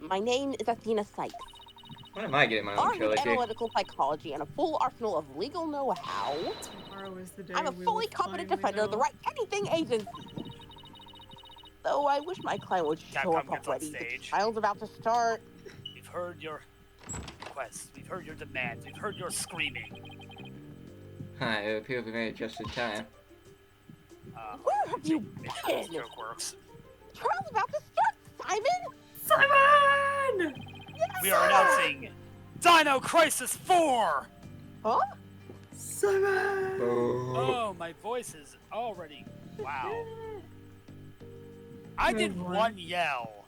My name is Athena Sykes. When am I getting my own Armed with trilogy? analytical psychology and a full arsenal of legal know-how, Tomorrow is the day I'm a we fully will competent finally defender of the know. right anything agency. Though I wish my client would show up Capcom gets on already. The stage. trial's about to start. We've heard your requests. We've heard your demands. We've heard your screaming. Huh, it appears we made it just in time. Where have you Make sure this been? joke works. The trial's about to start, Simon! Simon! We are announcing Dino Crisis 4! Huh? Simon! Oh, my voice is already... Wow. I did Good one. one yell.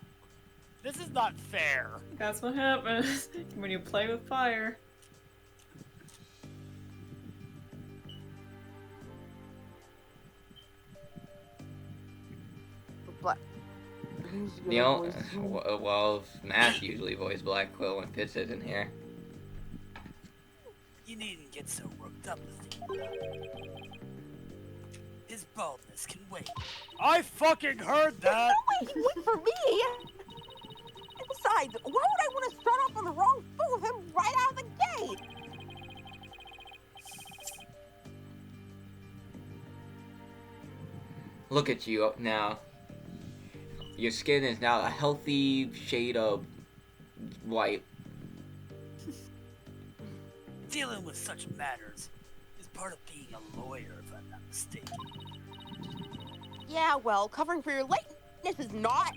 This is not fair. That's what happens when you play with fire. But... You know, well, Matt usually voices Black Quill when Fitz isn't here. You needn't get so worked up, Athena. His baldness can wait. I fucking heard that! Wait for me! And besides, why would I want to start off on the wrong foot with him right out of the gate? Look at you now. Your skin is now a healthy shade of white. Dealing with such matters is part of being a lawyer, if I'm not mistaken. Yeah, well, covering for your lateness is not.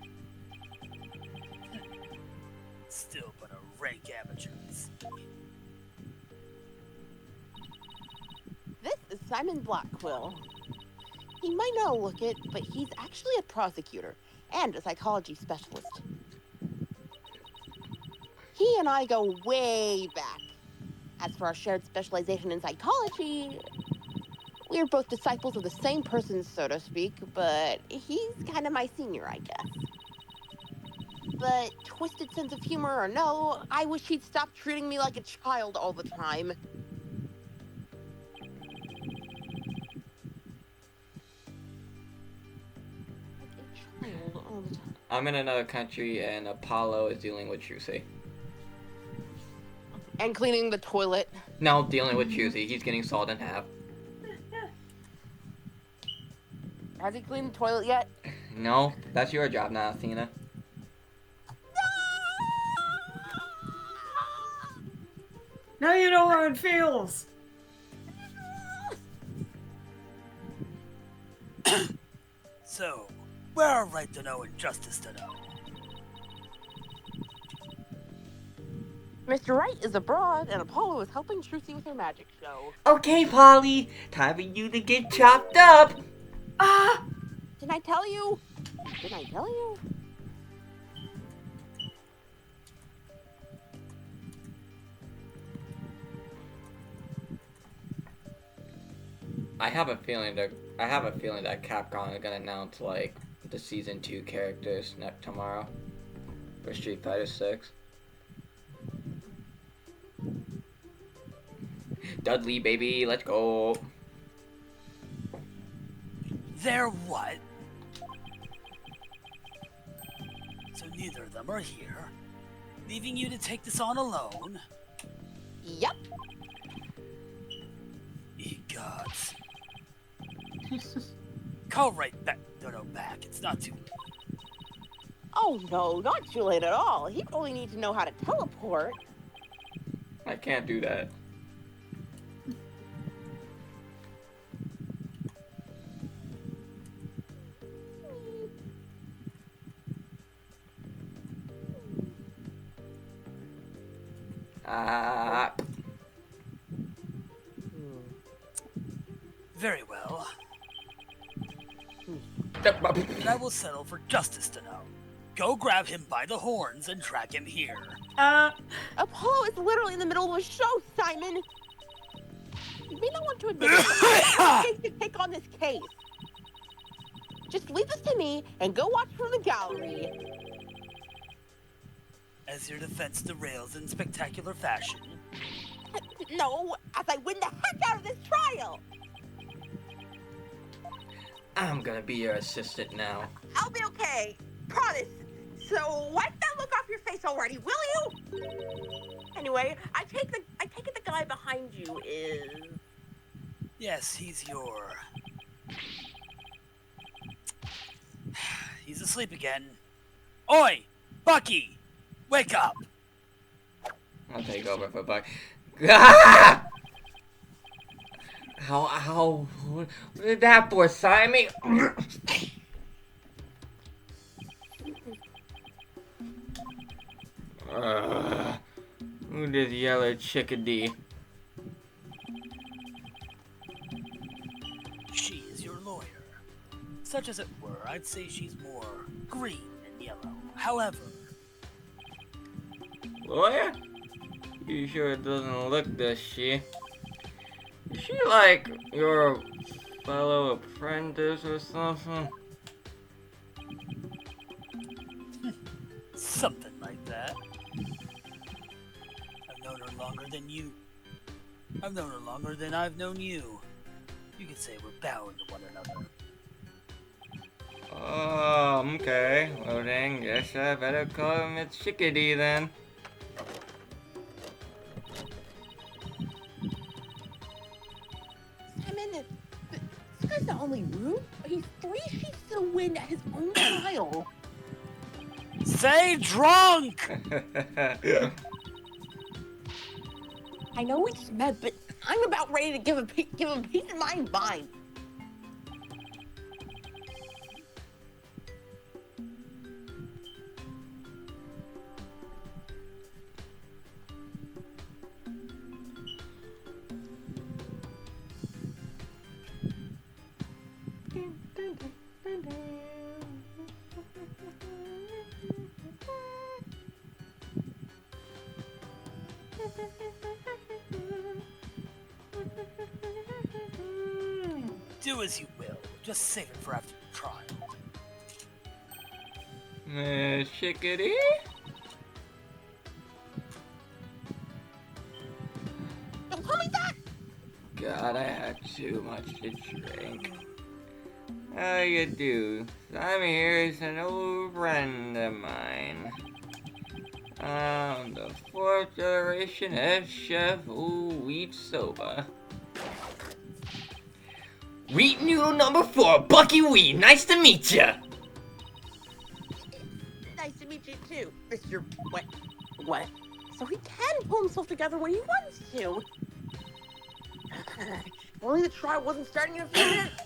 Still but a rank amateur. This is Simon Blackquill. He might not look it, but he's actually a prosecutor and a psychology specialist. He and I go way back. As for our shared specialization in psychology, we're both disciples of the same person, so to speak, but he's kind of my senior, I guess. But twisted sense of humor or no, I wish he'd stop treating me like a child all the time. I'm in another country, and Apollo is dealing with Juicy. And cleaning the toilet. No, dealing with Juicy. He's getting sawed in half. Has he cleaned the toilet yet? No, that's your job now, Athena. Now you know how it feels. So, where are Right to know and Justice to know? Mr. Wright is abroad, and Apollo is helping Trucy with her magic show. Okay, Polly. Time for you to get chopped up. Ah! Didn't I tell you? Didn't I tell you? I have a feeling that Capcom is gonna announce like the season 2 characters tomorrow for Street Fighter 6. Dudley, baby, let's go. They're what? So neither of them are here, leaving you to take this on alone? Yep. Ye gods. Call right back. No, back. It's not too late. Oh no, not too late at all. He only needs to know how to teleport. I can't do that. Very well. Then I will settle for Justice to know. Go grab him by the horns and drag him here. Apollo is literally in the middle of a show, Simon. You may not want to admit it, but I'm going to take on this case. Just leave this to me and go watch from the gallery. As your defense derails in spectacular fashion. No, as I win the heck out of this trial. I'm gonna be your assistant now. I'll be okay. Promise. So wipe that look off your face already, will you? Anyway, I take it the guy behind you is. Yes, he's your... He's asleep again. Oi! Bucky! Wake up! I'll take over for Buck. Ah! How, what did that for, Simon? Who this yellow chickadee? She is your lawyer. Such as it were, I'd say she's more green than yellow. However... Lawyer? You sure it doesn't look this, she? Is she like your fellow apprentice or something? Something like that. I've known her longer than you. I've known her longer than I've known you. You could say we're bound to one another. Oh, okay. Well then, guess I better call him Miss Chickadee then. Simon, this guy's not only rude, but he's 3 sheets to the wind at his own trial. Say drunk! I know we just met, but I'm about ready to give him peace of mind vibes. Do as you will. Just save it for after the trial. Miss Chickadee? Don't call me that! God, I had too much to drink. How you do? I'm here is an old friend of mine. I'm the 4th generation head chef of Wheat Soba. Wheat noodle number 4, Bucky Wheat. Nice to meet ya. Nice to meet you too, Mr. What? So he can pull himself together when he wants to. Only the trial wasn't starting in a few minutes.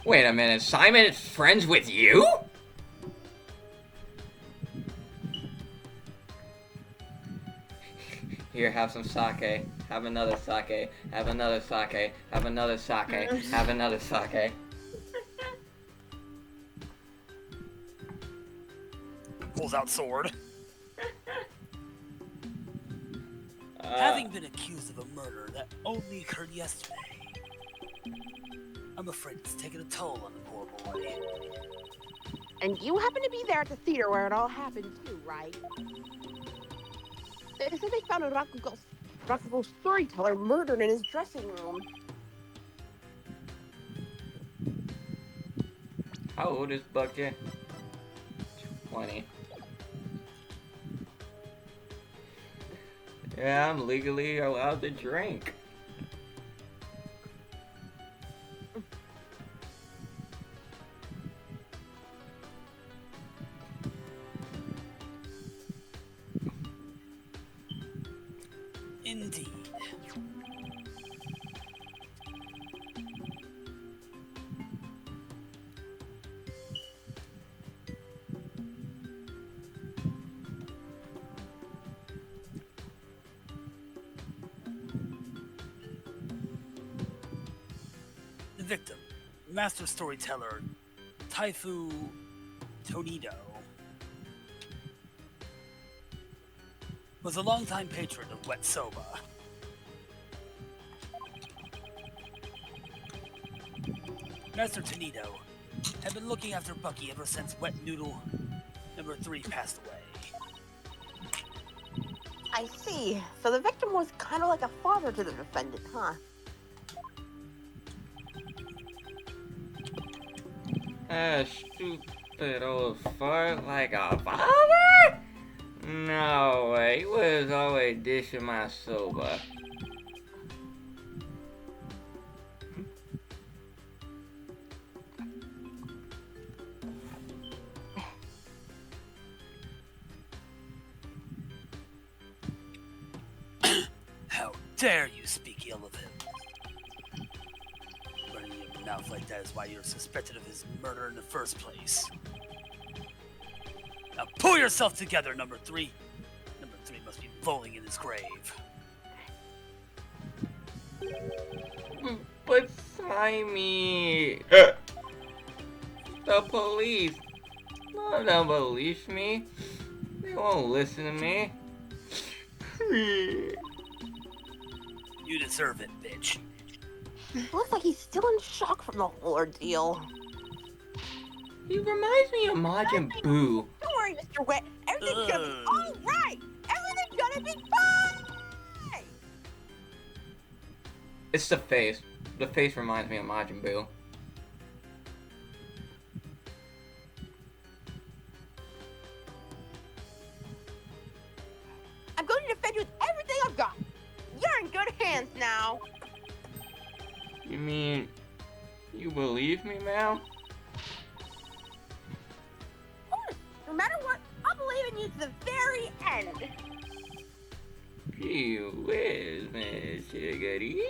Wait a minute, Simon is friends with you? Here, have some sake. Have another sake. Have another sake. Have another sake. Have another sake. Pulls out sword. Having been accused of a murder that only occurred yesterday, I'm afraid it's taken a toll on the poor boy. And you happen to be there at the theater where it all happened too, right? They said they found a Rakugo storyteller murdered in his dressing room. How old is Bucky? 20. Yeah, I'm legally allowed to drink. Indeed. The victim, master storyteller Taifu Tonido, was a longtime patron of Wet Soba. Master Tonido had been looking after Bucky ever since Wet Noodle number 3 passed away. I see. So the victim was kind of like a father to the defendant, huh? A stupid old fart like a father? No way, he was always dishing my soba. How dare you speak ill of him? Running your mouth like that is why you're suspected of his murder in the first place. Now pull yourself together, number 3. Number 3 must be rolling in his grave. But Simon, the police, no, don't believe me. They won't listen to me. You deserve it, bitch. Looks like he's still in shock from the whole ordeal. He reminds me of Majin Buu. Don't worry, Mr. Wet. Everything's gonna be all right. Everything's gonna be fine. It's the face. The face reminds me of Majin Buu. I'm going to defend you with everything I've got. You're in good hands now. You mean, you believe me, Mal? Of course. No matter what, I'll believe in you to the very end. Gee whiz, Miss Shiggity.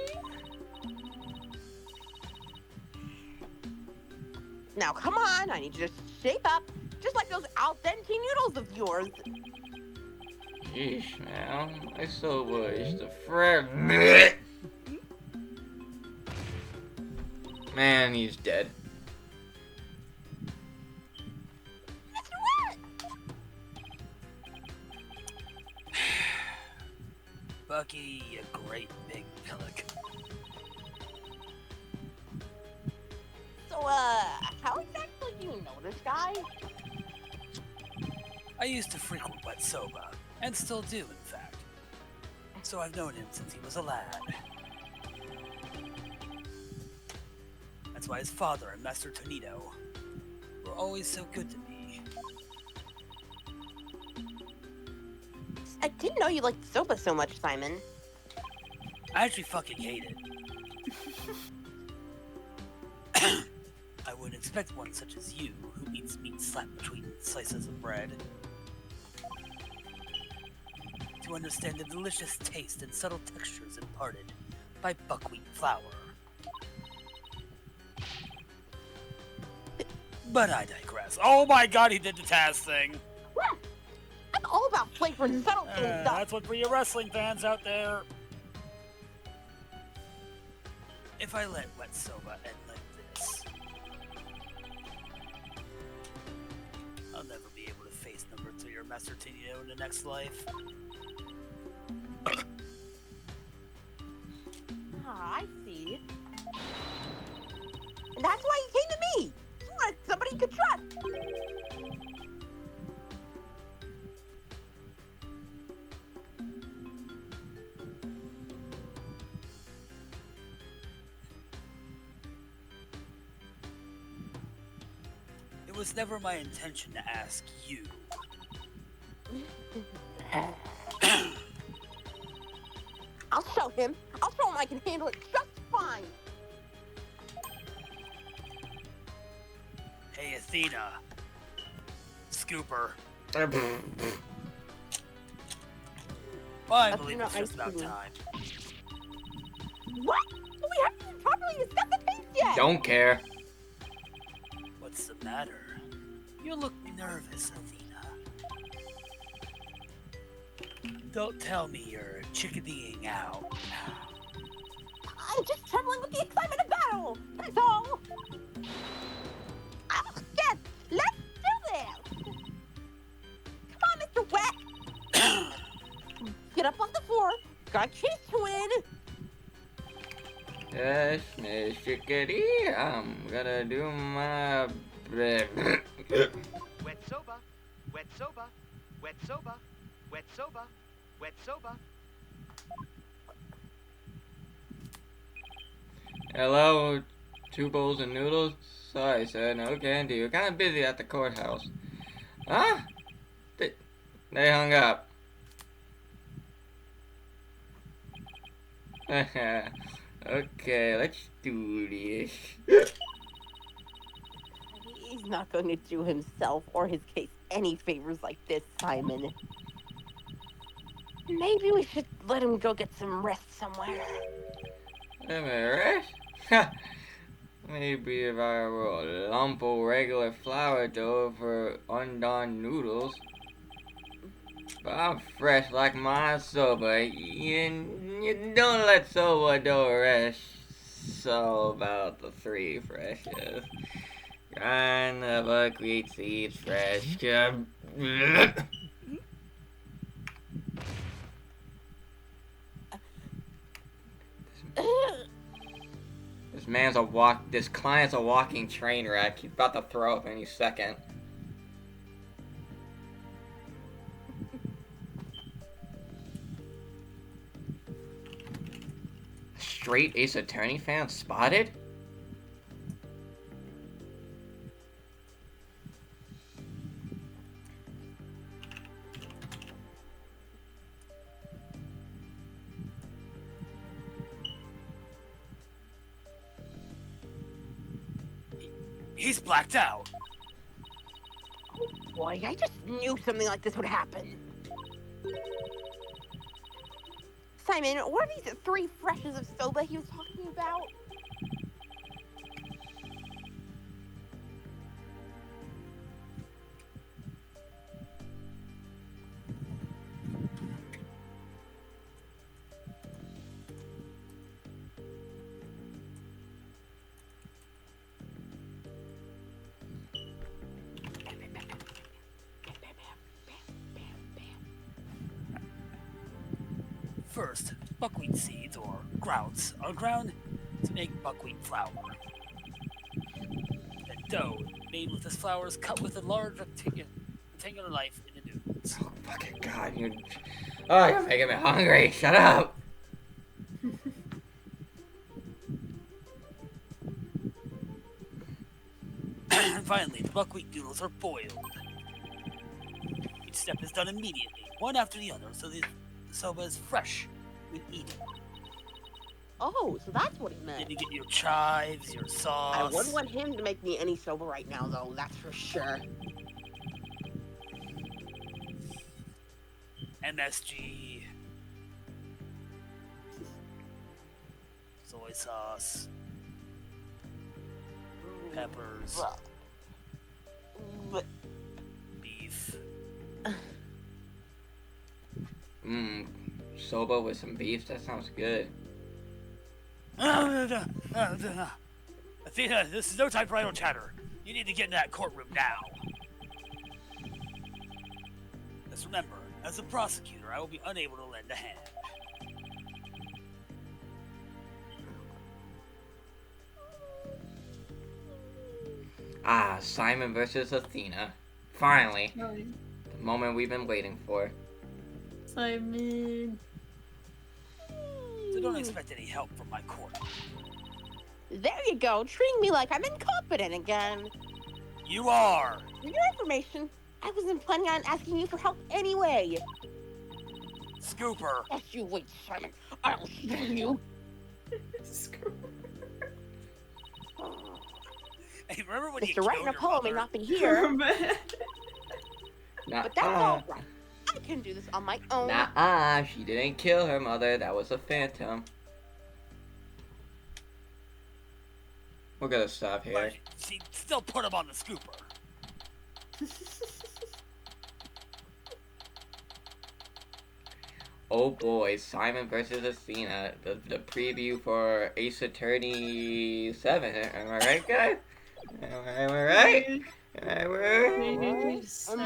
Now, come on. I need you to shape up, just like those al dente noodles of yours. Yeesh, Mal. I so wish the friend. Man, he's dead. Mr. Wet! Bucky, you great big pillock. So, how exactly do you know this guy? I used to frequent Wet Soba, and still do, in fact. So I've known him since he was a lad. That's why his father and Master Tonito were always so good to me. I didn't know you liked soba so much, Simon. I actually fucking hate it. I wouldn't expect one such as you, who eats meat slapped between slices of bread, to understand the delicious taste and subtle textures imparted by buckwheat flour. But I digress. Oh my god, he did the Taz thing! I'm all about flavor and subtlety and stuff. That's what for you wrestling fans out there. If I let wet soba end like this, I'll never be able to face number 3 or Master Tonito in the next life. I see. And that's why he came to me. He wanted somebody he could trust. It was never my intention to ask you. I'll show him. I'll show him I can handle it just fine. Hey, Athena. Scooper. I believe it's just about time. What? We haven't even properly discussed the taste yet. Don't care. What's the matter? You look nervous, Athena. Don't tell me you're chickadeeing out. I'm just trembling with the excitement of battle. That's all. Oh, yes. Let's do this. Come on, Mr. Wet. Get up on the floor. Got a chance to win. Yes, Miss Chickadee, I'm gonna do my Wet soba, wet soba, wet soba, wet soba, wet soba. Hello, 2 bowls of noodles? Sorry, sir, no candy. You're kind of busy at the courthouse. Huh? They hung up. Okay, let's do this. He's not going to do himself or his case any favors like this, Simon. Maybe we should let him go get some rest somewhere. Am I right? Maybe if I were a lump of regular flour dough for undone noodles. But I'm fresh like my soba. You don't let soba dough rest. So about the 3 freshes. Grind the buckwheat seeds fresh. This client's a walking train wreck. He's about to throw up any second. Straight Ace Attorney fan spotted? He's blacked out. Boy, I just knew something like this would happen. Simon, what are these 3 freshes of soba he was talking about? First, buckwheat seeds, or grounds, are ground to make buckwheat flour. Then dough, made with this flour, is cut with a large rectangular knife into noodles. Oh, fucking God, you're making me hungry. Shut up. Finally, the buckwheat noodles are boiled. Each step is done immediately, one after the other, so the soba is fresh when eaten. Oh, so that's what he Then meant. you get your chives, your I sauce. wouldn't want him to make me any soba right now, though. That's for sure. MSG. Soy sauce. Peppers. Beef. Mmm, soba with some beef, that sounds good. Athena, this is no time for idle chatter. You need to get in that courtroom now. Just remember, as a prosecutor, I will be unable to lend a hand. Ah, Simon versus Athena. Finally, Fine. the moment we've been waiting for. Simon. So don't expect any help from my court. There you go, treating me like I'm incompetent again. You are! For your information, I wasn't planning on asking you for help anyway. Scooper! Yes, you wait, Simon. I'll show you. Screw. Hey, remember when you Mr. killed Wright and your Apollo may mother? not be here, Nah, but that's all right. I can do this on my own. Nah, she didn't kill her mother. That was a phantom. We're gonna stop here. But she still put him on the scooper. Oh boy, Simon versus Athena. The preview for Ace Attorney 7. Am I right, guys? Am I right? Am I right? Maybe I'm